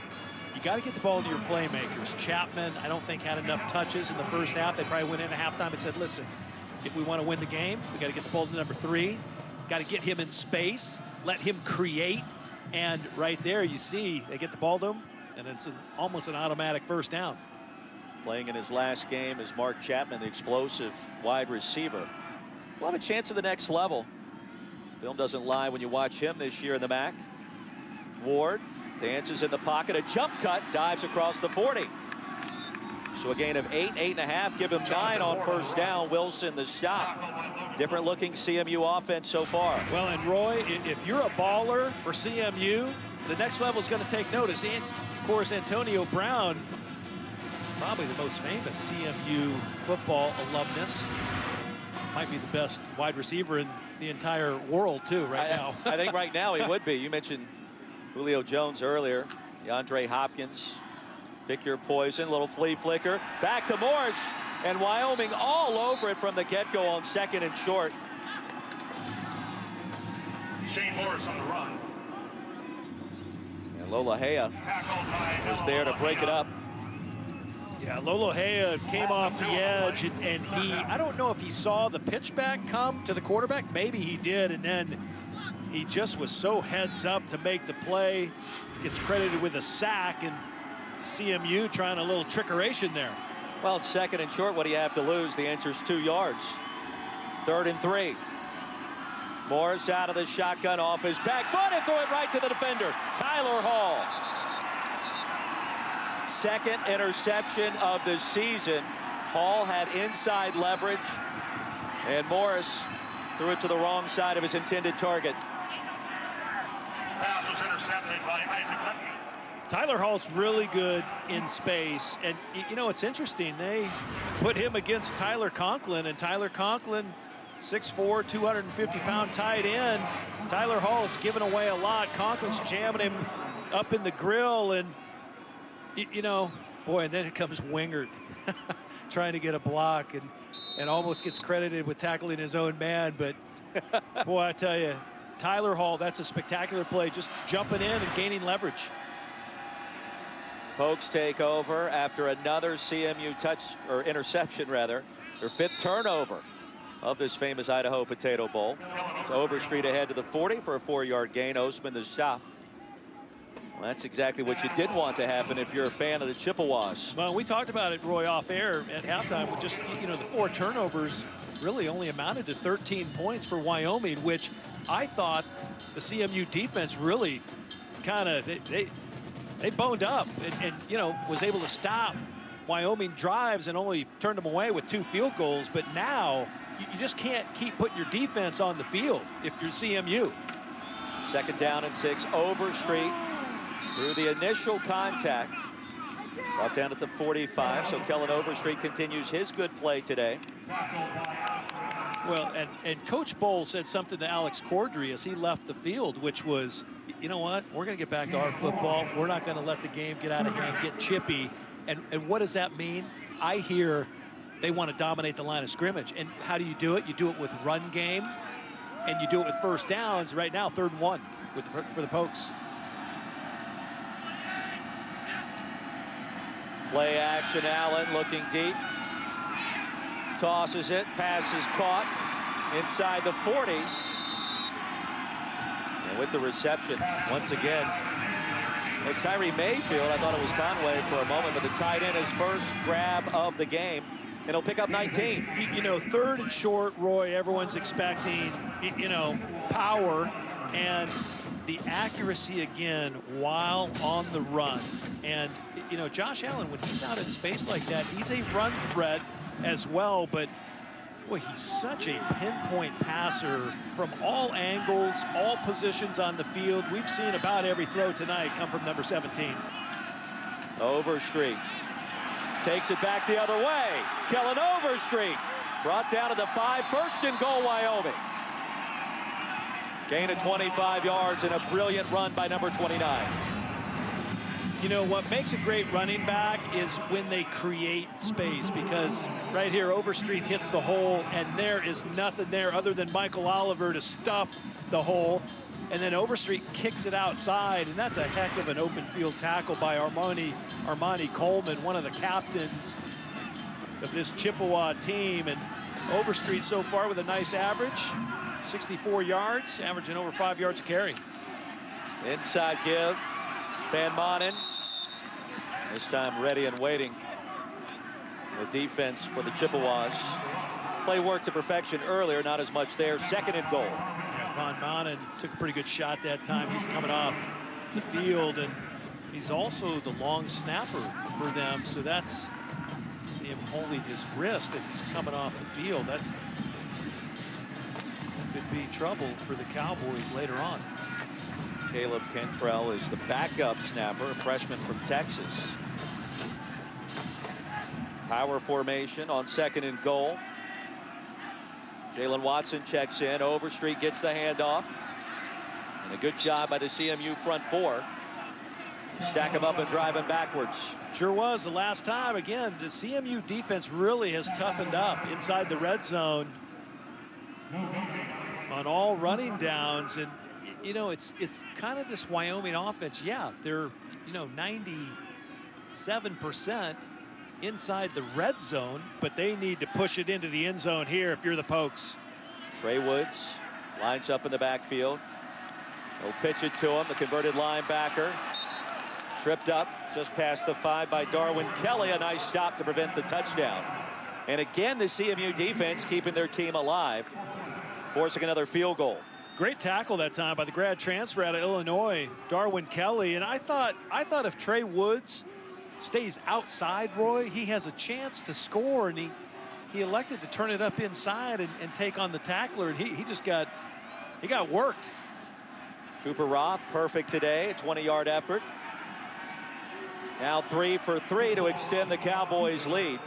you got to get the ball to your playmakers. Chapman, I don't think, had enough touches in the first half. They probably went in at halftime and said, listen, if we want to win the game, we got to get the ball to number 3. Got to get him in space, let him create. And right there, you see, they get the ball to him, and it's almost an automatic first down. Playing in his last game is Mark Chapman, the explosive wide receiver. We'll have a chance at the next level. Film doesn't lie when you watch him this year in the MAC. Ward dances in the pocket, a jump cut, dives across the 40. So a gain of 8, 8.5, give him 9 on first down. Wilson the stop. Different looking CMU offense so far. Well, and Roy, if you're a baller for CMU, the next level is going to take notice. And of course, Antonio Brown, probably the most famous CMU football alumnus. might be the best wide receiver in the entire world, too, right now. I think right now he would be. You mentioned Julio Jones earlier. DeAndre Hopkins. Pick your poison. Little flea flicker. Back to Morris. And Wyoming all over it from the get-go on 2nd and short. Shane Morris on the run. And Lolohea was there to break it up. Yeah, Lolohea came off the edge, and he, I don't know if he saw the pitch back come to the quarterback. Maybe he did, and then he just was so heads up to make the play. Gets credited with a sack, and CMU trying a little trickeration there. Well, it's 2nd and short. What do you have to lose? The answer's 2 yards. 3rd and 3. Morris out of the shotgun off his back foot and threw it right to the defender, Tyler Hall. 2nd interception of the season. Hall had inside leverage, and Morris threw it to the wrong side of his intended target. Pass was intercepted by Isaac Hutton. Tyler Hall's really good in space, and you know, it's interesting. They put him against Tyler Conklin, and Tyler Conklin, 6'4", 250-pound tight end. Tyler Hall's given away a lot. Conklin's jamming him up in the grill, and you know, boy, and then it comes Wingard trying to get a block and almost gets credited with tackling his own man. But boy, I tell you, Tyler Hall, that's a spectacular play, just jumping in and gaining leverage. Pokes take over after another CMU interception, rather, their 5th turnover of this famous Idaho Potato Bowl. It's Overstreet ahead to the 40 for a 4-yard gain. Osman the stop. Well, that's exactly what you did want to happen if you're a fan of the Chippewas. Well, we talked about it, Roy, off air at halftime. With just, you know, the 4 turnovers really only amounted to 13 points for Wyoming, which I thought the CMU defense really kind of, they boned up and, you know, was able to stop Wyoming drives and only turned them away with 2 field goals. But now you just can't keep putting your defense on the field if you're CMU. 2nd down and 6. Overstreet through the initial contact. Brought down at the 45. So Kellen Overstreet continues his good play today. Well, and Coach Bowl said something to Alex Cordry as he left the field, which was, you know what, we're going to get back to our football. We're not going to let the game get out of hand, get chippy. And what does that mean? I hear they want to dominate the line of scrimmage. And how do you do it? You do it with run game, and you do it with first downs. Right now, 3rd and 1 for the Pokes. Play action, Allen looking deep. Tosses it, pass is caught inside the 40. And with the reception, once again, it's Tyree Mayfield. I thought it was Conway for a moment, but the tight end, his first grab of the game, and he'll pick up 19. You know, 3rd and short, Roy, everyone's expecting, you know, power and the accuracy again while on the run. And, you know, Josh Allen, when he's out in space like that, he's a run threat as well, but boy, he's such a pinpoint passer from all angles, all positions on the field. We've seen about every throw tonight come from number 17. Overstreet takes it back the other way. Kellen Overstreet brought down to the 5, 1st and goal, Wyoming. Gain of 25 yards and a brilliant run by number 29. You know, what makes a great running back is when they create space, because right here, Overstreet hits the hole, and there is nothing there other than Michael Oliver to stuff the hole. And then Overstreet kicks it outside, and that's a heck of an open field tackle by Armani Coleman, one of the captains of this Chippewa team. And Overstreet so far with a nice average, 64 yards, averaging over 5 yards a carry. Inside give. Van Manen, this time ready and waiting. The defense for the Chippewas. Play work to perfection earlier, not as much there. 2nd and goal. Yeah, Van Manen took a pretty good shot that time. He's coming off the field, and he's also the long snapper for them. So that's, see him holding his wrist as he's coming off the field. That could be trouble for the Cowboys later on. Caleb Kentrell is the backup snapper, a freshman from Texas. Power formation on 2nd and goal. Jalen Watson checks in. Overstreet gets the handoff. And a good job by the CMU front four. Stack them up and drive them backwards. Sure was the last time. Again, the CMU defense really has toughened up inside the red zone on all running downs. And, you know, it's kind of this Wyoming offense. Yeah, they're, you know, 97% inside the red zone, but they need to push it into the end zone here if you're the Pokes. Trey Woods lines up in the backfield. They'll pitch it to him, the converted linebacker. Tripped up just past the 5 by Darwin Kelly. A nice stop to prevent the touchdown. And again, the CMU defense keeping their team alive, forcing another field goal. Great tackle that time by the grad transfer out of Illinois, Darwin Kelly. And I thought if Trey Woods stays outside, Roy, he has a chance to score, and he elected to turn it up inside and take on the tackler, and he got worked. Cooper Roth, perfect today, a 20-yard effort. Now 3 for 3 to extend the Cowboys' lead.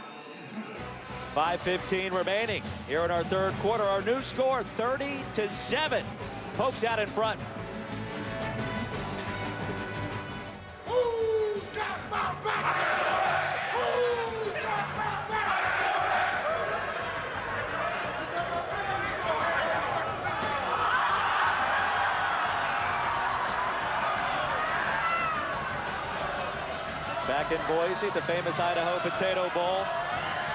5:15 remaining here in our third quarter. Our new score, 30-7. Pokes out in front. Who's got my back? Who's got my back? Back in Boise, the famous Idaho Potato Bowl.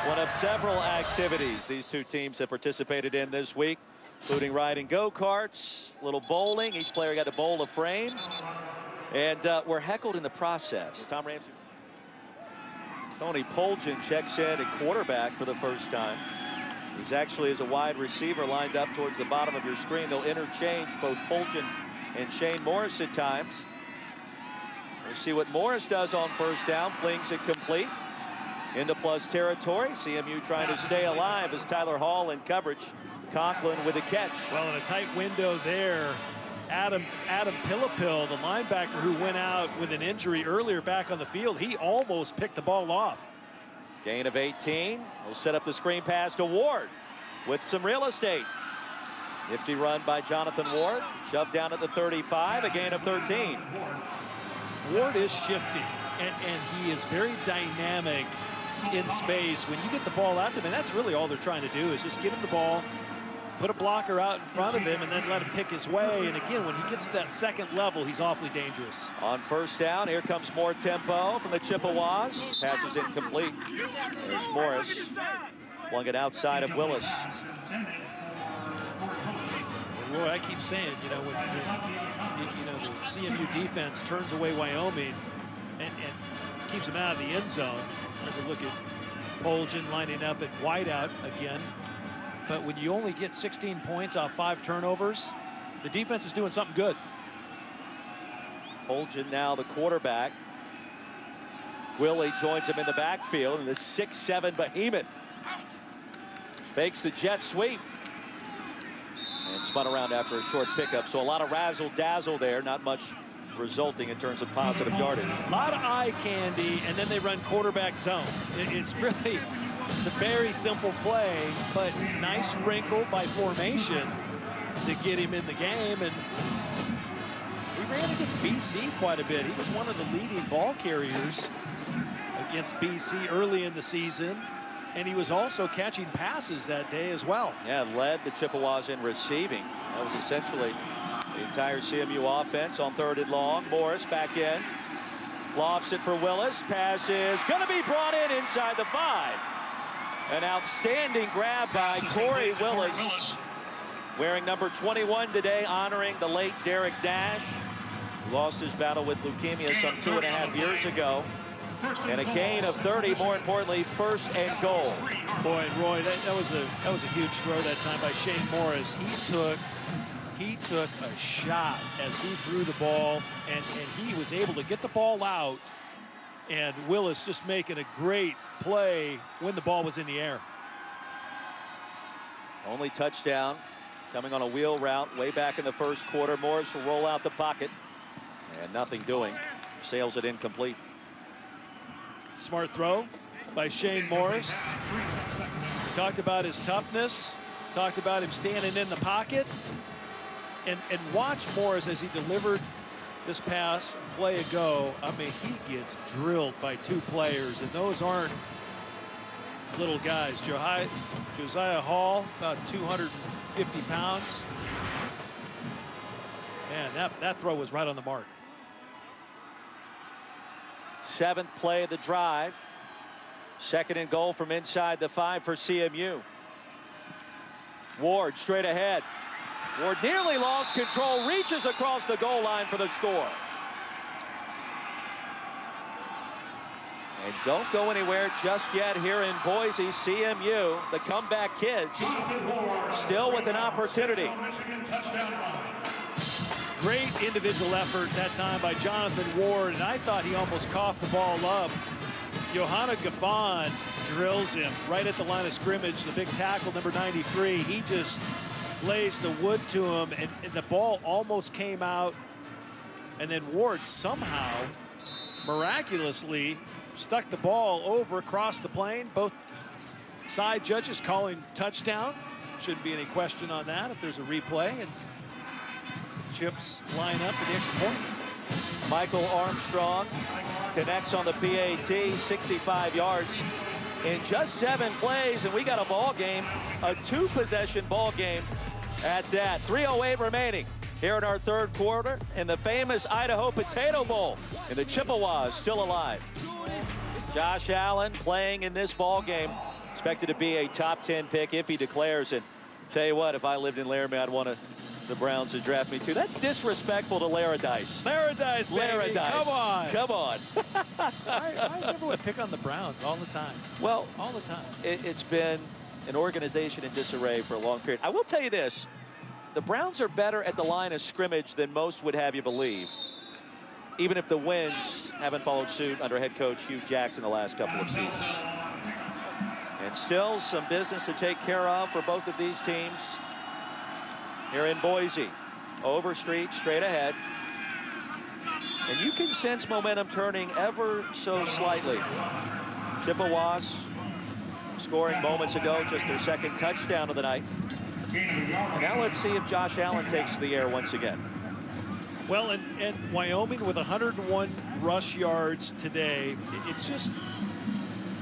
One of several activities these two teams have participated in this week, including riding go-karts, a little bowling. Each player got to bowl a frame. And we're heckled in the process. Tom Ramsey. Tony Poljan checks in at quarterback for the first time. He's actually as a wide receiver lined up towards the bottom of your screen. They'll interchange both Poljan and Shane Morris at times. We'll see what Morris does on first down. Flings it complete into plus territory. CMU trying to stay alive as Tyler Hall in coverage. Conklin with a catch. Well, in a tight window there, Adam Pillapil, the linebacker who went out with an injury earlier back on the field, he almost picked the ball off. Gain of 18. We'll set up the screen pass to Ward with some real estate. Nifty run by Jonathan Ward. Shoved down at the 35. A gain of 13. Ward is shifty, and he is very dynamic in space. When you get the ball out to him, and that's really all they're trying to do is just get him the ball, put a blocker out in front of him, and then let him pick his way. And again, when he gets to that second level, he's awfully dangerous. On first down, here comes more tempo from the Chippewas. Passes incomplete. There's Morris. Flung it outside of Willis. Roy, I keep saying, you know, when the CMU defense turns away Wyoming and keeps them out of the end zone. As a look at Poljan lining up at wideout again. But when you only get 16 points off 5 turnovers, the defense is doing something good. Poljan now the quarterback. Willie joins him in the backfield, and the 6'7" behemoth fakes the jet sweep and spun around after a short pickup. So a lot of razzle-dazzle there, not much resulting in terms of positive yardage. A lot of eye candy, and then they run quarterback zone. It's a very simple play, but nice wrinkle by formation to get him in the game. And he ran against BC quite a bit. He was one of the leading ball carriers against BC early in the season, and he was also catching passes that day as well. Yeah, led the Chippewas in receiving. That was essentially the entire CMU offense on 3rd and long. Morris back in. Lofts it for Willis. Pass is going to be brought in inside the 5. An outstanding grab by Corey Willis. Wearing number 21 today, honoring the late Derek Nash, who lost his battle with leukemia some 2.5 years ago. And a gain of 30, more importantly, 1st and goal. Boy, and Roy, that was a huge throw that time by Shane Morris. He took a shot as he threw the ball, and he was able to get the ball out, and Willis just making a great play when the ball was in the air. Only touchdown coming on a wheel route way back in the 1st quarter. Morris will roll out the pocket, and nothing doing. Sails it incomplete. Smart throw by Shane Morris. We talked about his toughness. Talked about him standing in the pocket. And watch Morris as he delivered this pass, play ago. I mean, he gets drilled by 2 players, and those aren't little guys. Josiah Hall, about 250 pounds. Man, that throw was right on the mark. 7th play of the drive. 2nd and goal from inside the 5 for CMU. Ward straight ahead. Ward nearly lost control, reaches across the goal line for the score. And don't go anywhere just yet here in Boise. CMU, the comeback kids, still with an opportunity. Great individual effort that time by Jonathan Ward, and I thought he almost coughed the ball up. Johanna Gaffon drills him right at the line of scrimmage. The big tackle, number 93. He just lays the wood to him, and the ball almost came out. And then Ward somehow, miraculously, stuck the ball over across the plane. Both side judges calling touchdown. Shouldn't be any question on that if there's a replay. And Chips line up for the extra point. Michael Armstrong connects on the PAT, 65 yards in just 7 plays, and we got a ball game, a 2-possession ball game at that. 3:08 remaining here in our 3rd quarter in the famous Idaho Potato Bowl, and the Chippewas still alive. Josh Allen playing in this ball game, expected to be a top 10 pick if he declares. And tell you what, if I lived in Laramie, I'd want the Browns to draft me too. That's disrespectful to Laradice. Laradice, baby. Laradice. Come on. Come on. Why does everyone pick on the Browns all the time? Well, all the time. It's been an organization in disarray for a long period. I will tell you this. The Browns are better at the line of scrimmage than most would have you believe, even if the wins haven't followed suit under head coach Hugh Jackson the last couple of seasons. And still some business to take care of for both of these teams here in Boise. Overstreet straight ahead. And you can sense momentum turning ever so slightly. Chippewas scoring moments ago, just their 2nd touchdown of the night. And now let's see if Josh Allen takes the air once again. Well, and Wyoming with 101 rush yards today. It's just,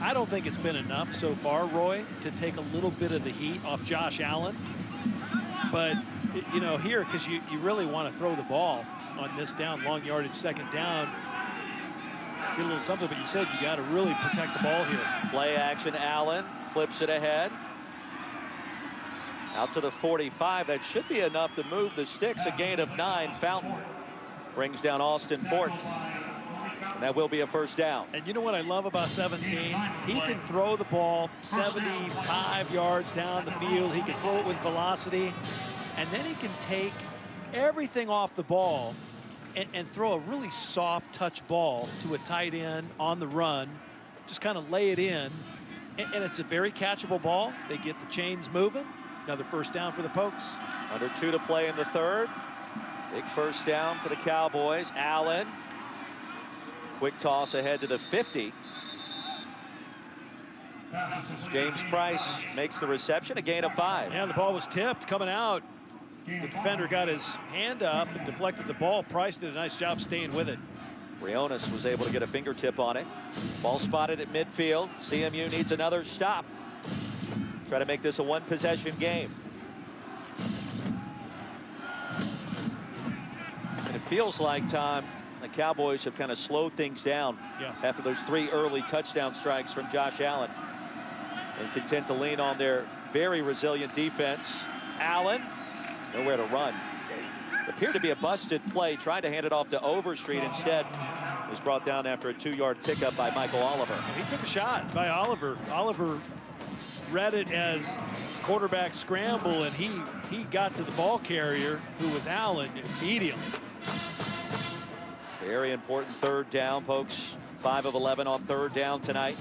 I don't think it's been enough so far, Roy, to take a little bit of the heat off Josh Allen. But, you know, here, because you really want to throw the ball on this down, long yardage 2nd down. Get a little something, but you said you got to really protect the ball here. Play action, Allen flips it ahead. Out to the 45. That should be enough to move the sticks. A gain of 9. Fountain brings down Austin Fort. And that will be a 1st down. And you know what I love about 17? He can throw the ball 75 yards down the field. He can throw it with velocity. And then he can take everything off the ball and throw a really soft touch ball to a tight end on the run. Just kind of lay it in. And it's a very catchable ball. They get the chains moving. Another 1st down for the Pokes. Under 2 to play in the 3rd. Big 1st down for the Cowboys. Allen. Quick toss ahead to the 50. James Price makes the reception, a gain of 5. Yeah, the ball was tipped coming out. The defender got his hand up and deflected the ball. Price did a nice job staying with it. Briones was able to get a fingertip on it. Ball spotted at midfield. CMU needs another stop. Try to make this a 1-possession game. And it feels like, Tom, the Cowboys have kind of slowed things down after those 3 early touchdown strikes from Josh Allen, and content to lean on their very resilient defense. Allen, nowhere to run. Appeared to be a busted play, tried to hand it off to Overstreet. Instead, was brought down after a 2-yard pickup by Michael Oliver. He took a shot by Oliver. Oliver read it as quarterback scramble, and he got to the ball carrier, who was Allen, immediately. Very important 3rd down. Pokes 5 of 11 on 3rd down tonight.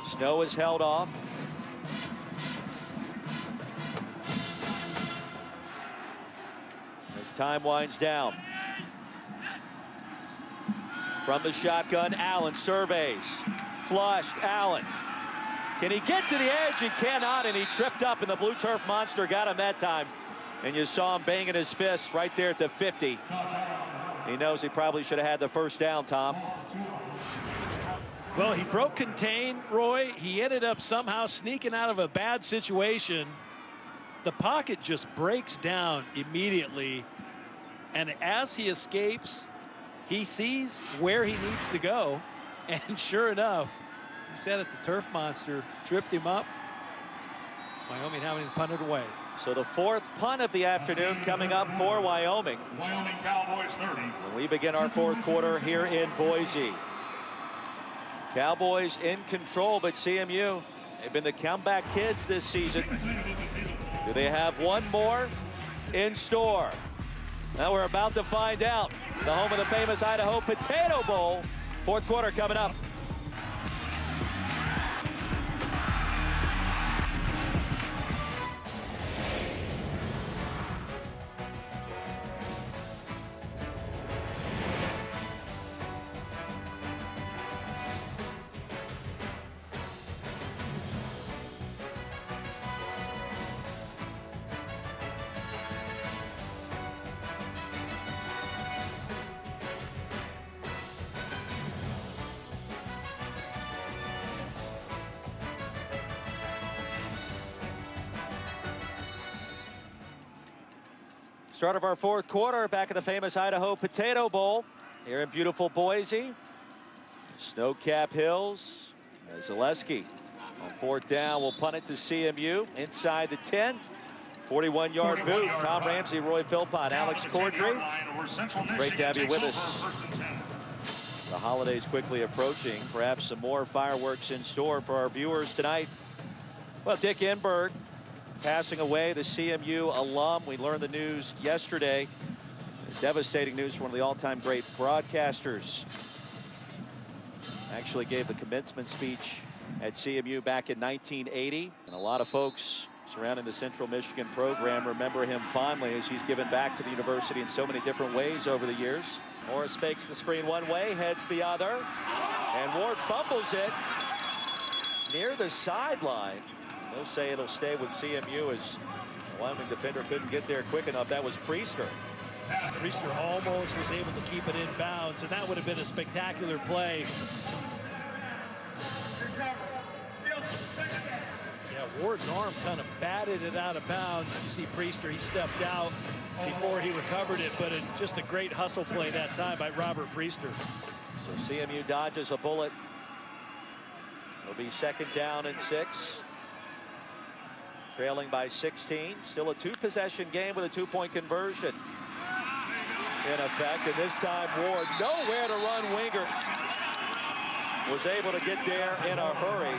Snow is held off. As time winds down. From the shotgun, Allen surveys. Flushed, Allen. Can he get to the edge? He cannot, and he tripped up, and the blue turf monster got him that time. And you saw him banging his fist right there at the 50. He knows he probably should have had the first down, Tom. Well, he broke contain, Roy. He ended up somehow sneaking out of a bad situation. The pocket just breaks down immediately. And as he escapes, he sees where he needs to go. And sure enough, he said it, the turf monster tripped him up. Wyoming having to punt it away. So the fourth punt of the afternoon coming up for Wyoming. Wyoming Cowboys 30. When we begin our fourth quarter here in Boise. Cowboys in control, but CMU, they've been the comeback kids this season. Do they have one more in store? Now we're about to find out. The home of the famous Idaho Potato Bowl. Fourth quarter coming up. Start of our fourth quarter back at the famous Idaho Potato Bowl here in beautiful Boise. Snow-capped hills. Zaleski on fourth down will punt it to CMU inside the 10. 41-yard boot. Tom Ramsey, Roy Philpott, Alex Cordry. It's great to have you with us. The holidays quickly approaching. Perhaps some more fireworks in store for our viewers tonight. Well, Dick Enberg passing away, the CMU alum. We learned the news yesterday. Devastating news from one of the all-time great broadcasters. Actually gave the commencement speech at CMU back in 1980. And a lot of folks surrounding the Central Michigan program remember him fondly as he's given back to the university in so many different ways over the years. Morris fakes the screen one way, heads the other. And Ward fumbles it near the sideline. They'll say it'll stay with CMU as the Wyoming defender couldn't get there quick enough. That was Priester. Priester almost was able to keep it in bounds, and that would have been a spectacular play. Yeah, Ward's arm kind of batted it out of bounds. You see Priester, he stepped out before he recovered it, but just a great hustle play that time by Robert Priester. So CMU dodges a bullet. It'll be second down and 6. Trailing by 16. Still a 2-possession game with a 2-point conversion in effect. And this time Ward nowhere to run. Wingert was able to get there in a hurry.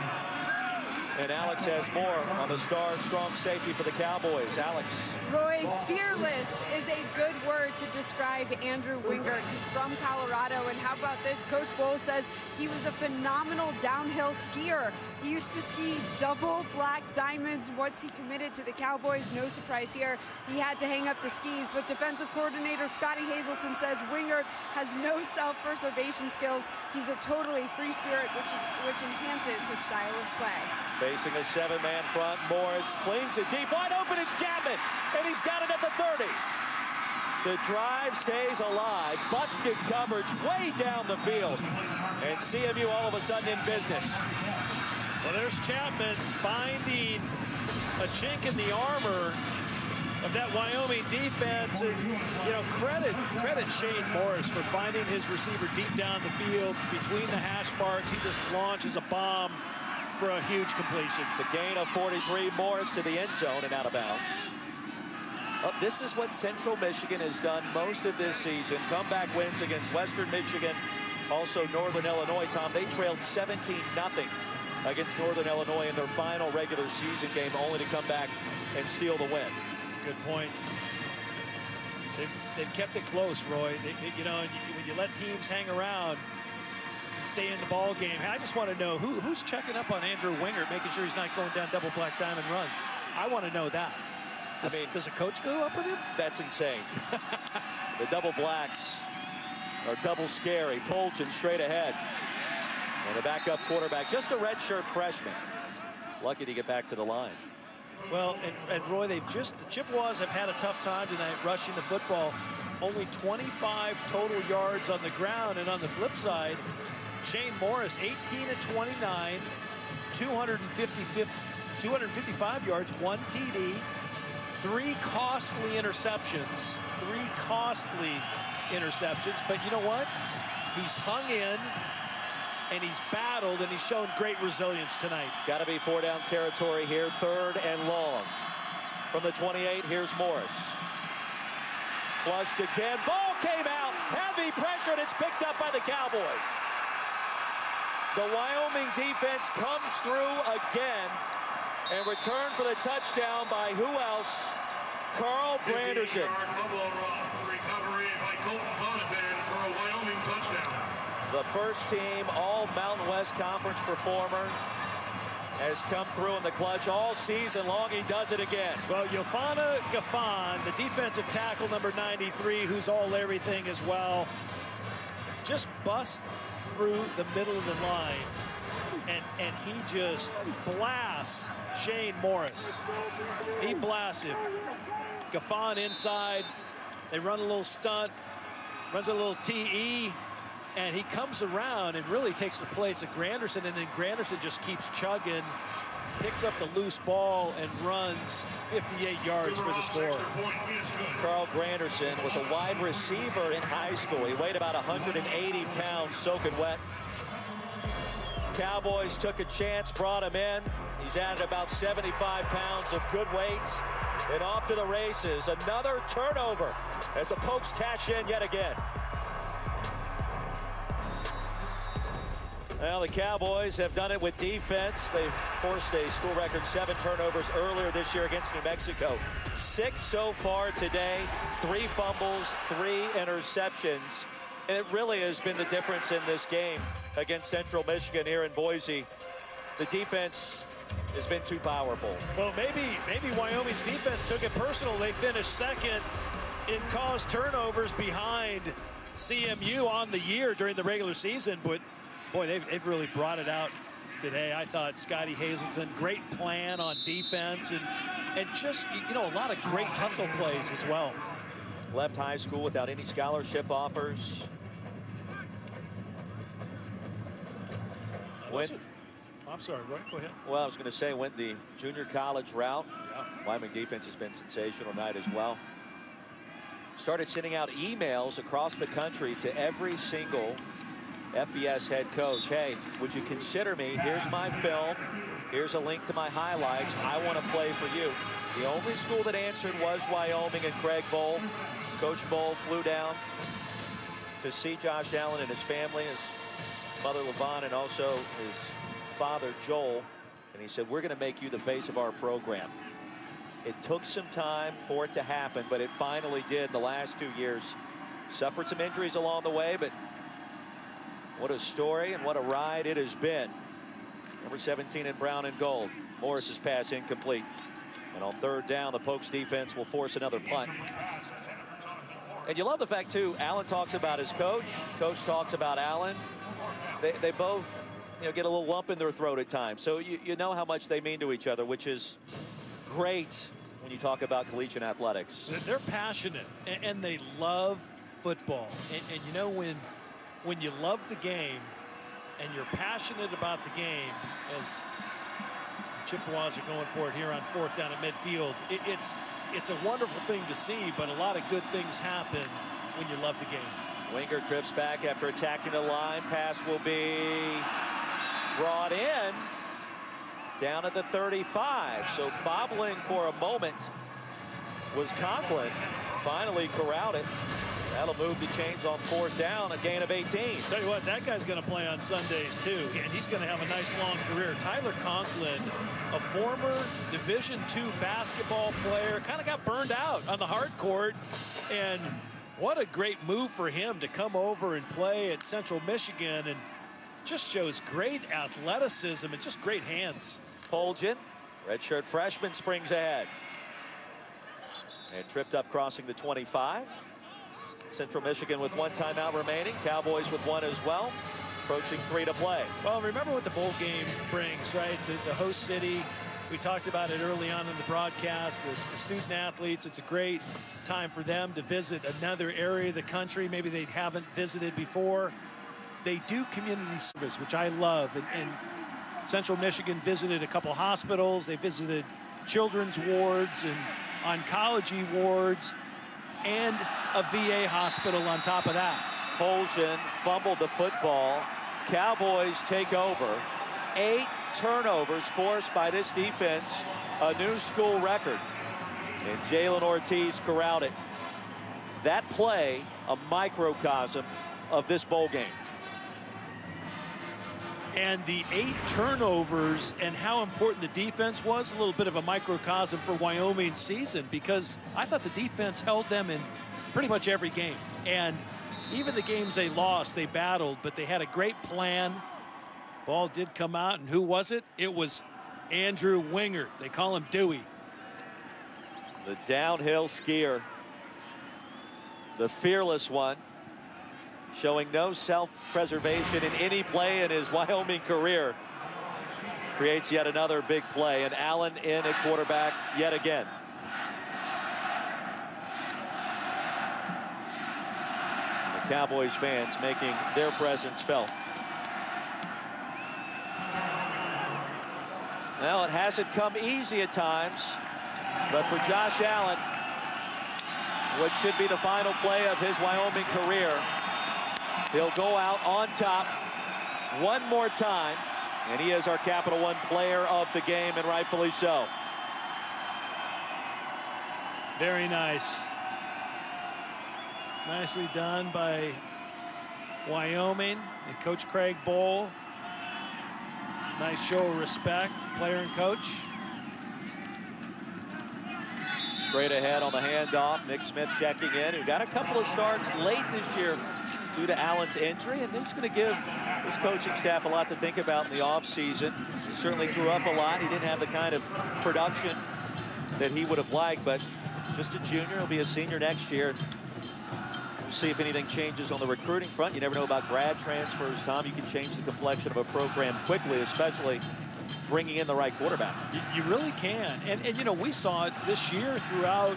And Alex has more on the star strong safety for the Cowboys. Alex. Roy, fearless is a good word to describe Andrew Wingert. He's from Colorado, and how about this? Coach Bowl says he was a phenomenal downhill skier. He used to ski double black diamonds. Once he committed to the Cowboys, no surprise here, he had to hang up the skis. But defensive coordinator Scotty Hazelton says Wingert has no self-preservation skills. He's a totally free spirit, which enhances his style of play. Facing a 7-man front, Morris flings it deep, wide open is Chapman, and he's got it at the 30. The drive stays alive, busted coverage way down the field, and CMU all of a sudden in business. Well, there's Chapman finding a chink in the armor of that Wyoming defense, and you know, credit Shane Morris for finding his receiver deep down the field between the hash marks. He just launches a bomb for a huge completion. It's a gain of 43. Morris to the end zone and out of bounds. Well, this is what Central Michigan has done most of this season. Comeback wins against Western Michigan, also Northern Illinois. Tom, they trailed 17-0 against Northern Illinois in their final regular season game, only to come back and steal the win. That's a good point. They've kept it close, Roy. You know, when you let teams hang around, stay in the ball game. I just want to know who's checking up on Andrew Wingert, making sure he's not going down double black diamond runs. I want to know that. Does a coach go up with him? That's insane. The double blacks are double scary. Polchin straight ahead. And the backup quarterback, just a redshirt freshman. lucky to get back to the line. Well, and Roy, the Chippewas have had a tough time tonight rushing the football. Only 25 total yards on the ground. And on the flip side, Shane Morris, 18 of 29, 255 yards, 1 TD, 3 costly interceptions. But you know what? He's hung in, and he's battled, and he's shown great resilience tonight. Got to be 4-down territory here, 3rd and long. From the 28, here's Morris. Flushed again, ball came out, heavy pressure, and it's picked up by the Cowboys. The Wyoming defense comes through again and returned for the touchdown by who else? Carl Granderson. Recovery by Colton Donovan for a Wyoming touchdown. The first team all Mountain West Conference performer has come through in the clutch all season long. He does it again. Well, Yofana Gaffan, the defensive tackle number 93, who's all everything as well, just busts through the middle of the line, and he just blasts Shane Morris. He blasts him. Gaffan inside. They run a little stunt, runs a little TE, and he comes around and really takes the place of Granderson, and then Granderson just keeps chugging, picks up the loose ball, and runs 58 yards for the score. Carl Granderson was a wide receiver in high school. He weighed about 180 pounds, soaking wet. Cowboys took a chance, brought him in. He's added about 75 pounds of good weight. And off to the races. Another turnover as the Pokes cash in yet again. Well, the Cowboys have done it with defense. They've forced a school record 7 turnovers earlier this year against New Mexico. 6 so far today, 3 fumbles, 3 interceptions. And it really has been the difference in this game against Central Michigan here in Boise. The defense has been too powerful. Well, maybe Wyoming's defense took it personal. They finished second in caused turnovers behind CMU on the year during the regular season, but boy, they've really brought it out today. I thought Scotty Hazelton, great plan on defense, and just, you know, a lot of great hustle plays as well. Left high school without any scholarship offers. I'm sorry, Roy, go ahead. Well, I was going to say, went the junior college route. Yeah. Wyoming defense has been sensational tonight as well. Started sending out emails across the country to every single FBS head coach. Hey, would you consider me? Here's my film. Here's a link to my highlights. I want to play for you. The only school that answered was Wyoming and Craig Bowl. Coach Bowl flew down to see Josh Allen and his family, his mother LaVon, and also his father Joel. And he said, we're going to make you the face of our program. It took some time for it to happen, but it finally did in the last 2 years. Suffered some injuries along the way, but what a story and what a ride it has been. Number 17 in brown and gold. Morris's pass incomplete. And on 3rd down, the Pokes defense will force another punt. And you love the fact, too, Allen talks about his coach. Coach talks about Allen. They both, you know, get a little lump in their throat at times. So you know how much they mean to each other, which is great when you talk about collegiate athletics. They're passionate, and they love football. And you know, when you love the game and you're passionate about the game, as the Chippewas are going for it here on 4th down at midfield, it's a wonderful thing to see, but a lot of good things happen when you love the game. Winger drifts back after attacking the line. Pass will be brought in down at the 35. So bobbling for a moment was Conklin. Finally corralled it. That'll move the chains on 4th down, a gain of 18. Tell you what, that guy's going to play on Sundays too, and he's going to have a nice long career. Tyler Conklin, a former Division II basketball player, kind of got burned out on the hard court, and what a great move for him to come over and play at Central Michigan, and just shows great athleticism and just great hands. Poljan, redshirt freshman, springs ahead. And tripped up crossing the 25. Central Michigan with 1 timeout remaining. Cowboys with 1 as well. approaching 3 to play. Well, remember what the bowl game brings, right? The host city. We talked about it early on in the broadcast. The student athletes, it's a great time for them to visit another area of the country maybe they haven't visited before. They do community service, which I love. And Central Michigan visited a couple hospitals. They visited children's wards and oncology wards and a VA hospital on top of that. Poljan fumbled the football. Cowboys take over. 8 turnovers forced by this defense, a new school record. And Jalen Ortiz corralled it. That play, a microcosm of this bowl game. And the 8 turnovers and how important the defense was, a little bit of a microcosm for Wyoming's season, because I thought the defense held them in pretty much every game. And even the games they lost, they battled, but they had a great plan. Ball did come out, and who was it? It was Andrew Wingert. They call him Dewey. The downhill skier, the fearless one, showing no self-preservation in any play in his Wyoming career. Creates yet another big play, and Allen in at quarterback yet again. The Cowboys fans making their presence felt. Well, it hasn't come easy at times, but for Josh Allen, what should be the final play of his Wyoming career, he'll go out on top one more time, and he is our Capital One player of the game, and rightfully so. Very nice. Nicely done by Wyoming and Coach Craig Bowl. Nice show of respect, player and coach. Straight ahead on the handoff. Nick Smith checking in, who got a couple of starts late this year due to Allen's injury, and Nick's going to give his coaching staff a lot to think about in the offseason. He certainly grew up a lot. He didn't have the kind of production that he would have liked, but just a junior. He'll be a senior next year. We'll see if anything changes on the recruiting front. You never know about grad transfers, Tom. You can change the complexion of a program quickly, especially bringing in the right quarterback. You really can. And you know, we saw it this year throughout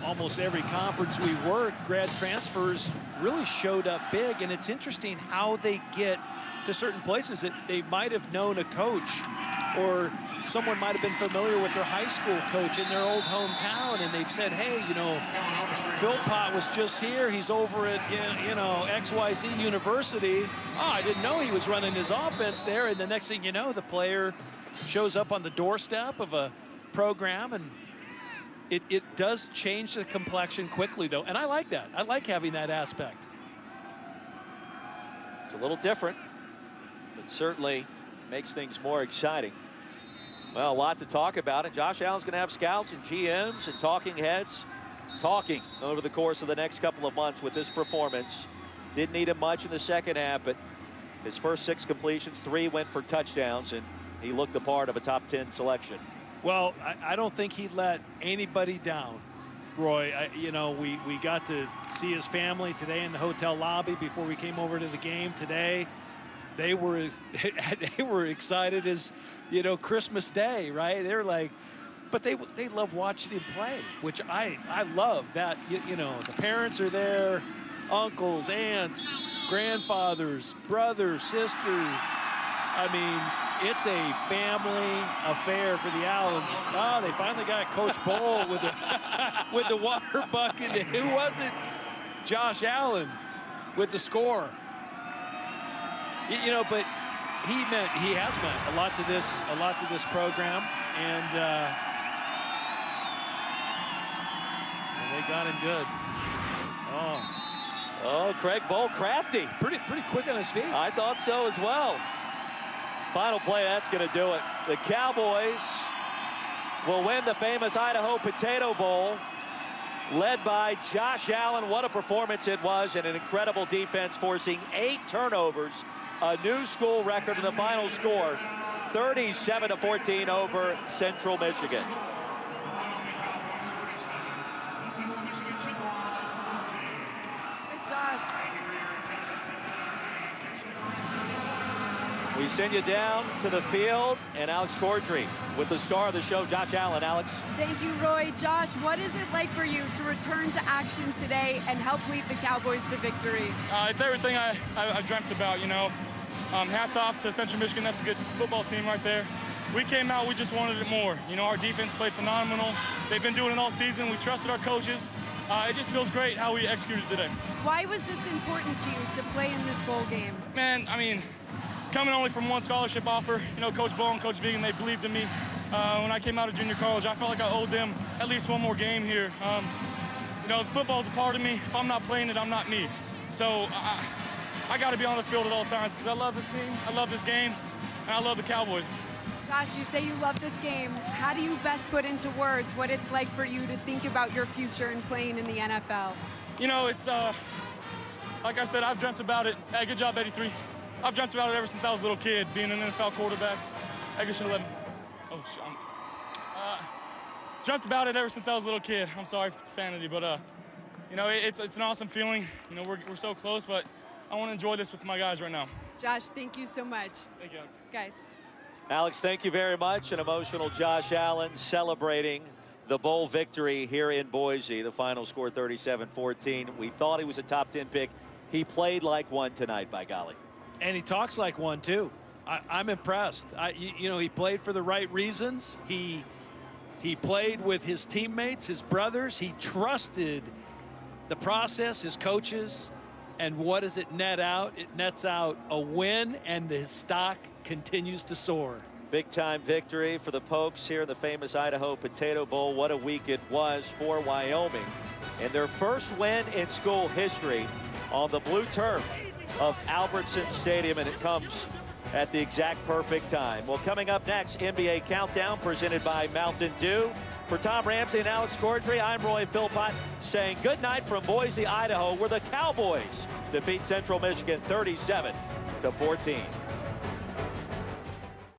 almost every conference we worked. Grad transfers really showed up big, and it's interesting how they get to certain places that they might have known a coach, or someone might have been familiar with their high school coach in their old hometown, and they've said, hey, you know, Philpott was just here. He's over at, you know, XYZ University. Oh, I didn't know he was running his offense there. And the next thing you know, the player shows up on the doorstep of a program, and it does change the complexion quickly, though. And I like that. I like having that aspect. It's a little different, but certainly makes things more exciting. Well, a lot to talk about, and Josh Allen's going to have scouts and GMs and talking heads talking over the course of the next couple of months with this performance. Didn't need him much in the second half, but his first 6 completions, 3 went for touchdowns, and he looked the part of a top 10 selection. Well, I don't think he let anybody down, Roy. You know, we got to see his family today in the hotel lobby before we came over to the game today. They were excited as, you know, Christmas Day, right? They were like, but they love watching him play, which I love that. You know, the parents are there, uncles, aunts, grandfathers, brothers, sisters. I mean, it's a family affair for the Allens. Oh, they finally got Coach Bowl with the water bucket. Who was it? Josh Allen with the score. You know, but he has meant a lot to this program, and they got him good. Oh, Craig Bowl crafty. Pretty quick on his feet. I thought so as well. Final play, that's going to do it. The Cowboys will win the famous Idaho Potato Bowl, led by Josh Allen. What a performance it was, and an incredible defense, forcing 8 turnovers. A new school record in the final score, 37-14 over Central Michigan. Hey, Josh. We send you down to the field, and Alex Cordry with the star of the show, Josh Allen. Alex. Thank you, Roy. Josh, what is it like for you to return to action today and help lead the Cowboys to victory? It's everything I dreamt about, you know. Hats off to Central Michigan. That's a good football team right there. We came out, we just wanted it more. You know, our defense played phenomenal. They've been doing it all season. We trusted our coaches. It just feels great how we executed today. Why was this important to you to play in this bowl game? Man, I mean, coming only from one scholarship offer, you know, Coach Bowl and Coach Vegan, they believed in me. When I came out of junior college, I felt like I owed them at least one more game here. You know, football's a part of me. If I'm not playing it, I'm not me. So I got to be on the field at all times because I love this team, I love this game, and I love the Cowboys. Josh, you say you love this game. How do you best put into words what it's like for you to think about your future and playing in the NFL? You know, it's, like I said, I've dreamt about it. Hey, good job, 83. I've dreamt about it ever since I was a little kid, being an NFL quarterback. I guess you let me. Oh, shit. Dreamt about it ever since I was a little kid. I'm sorry for the profanity, but, you know, it's an awesome feeling. You know, we're so close, but I want to enjoy this with my guys right now. Josh, thank you so much. Thank you, Alex. Guys. Alex, thank you very much. An emotional Josh Allen celebrating the bowl victory here in Boise. The final score 37-14. We thought he was a top 10 pick. He played like one tonight, by golly. And he talks like one, too. I'm impressed. You know, he played for the right reasons. He played with his teammates, his brothers. He trusted the process, his coaches. And what does it net out? It nets out a win, and his stock continues to soar. Big-time victory for the Pokes here in the famous Idaho Potato Bowl. What a week it was for Wyoming. And their first win in school history on the blue turf of Albertson Stadium, and it comes at the exact perfect time. Well, coming up next, NBA Countdown presented by Mountain Dew. For Tom Ramsey and Alex Cordry, I'm Roy Philpott saying good night from Boise, Idaho, where the Cowboys defeat Central Michigan 37-14.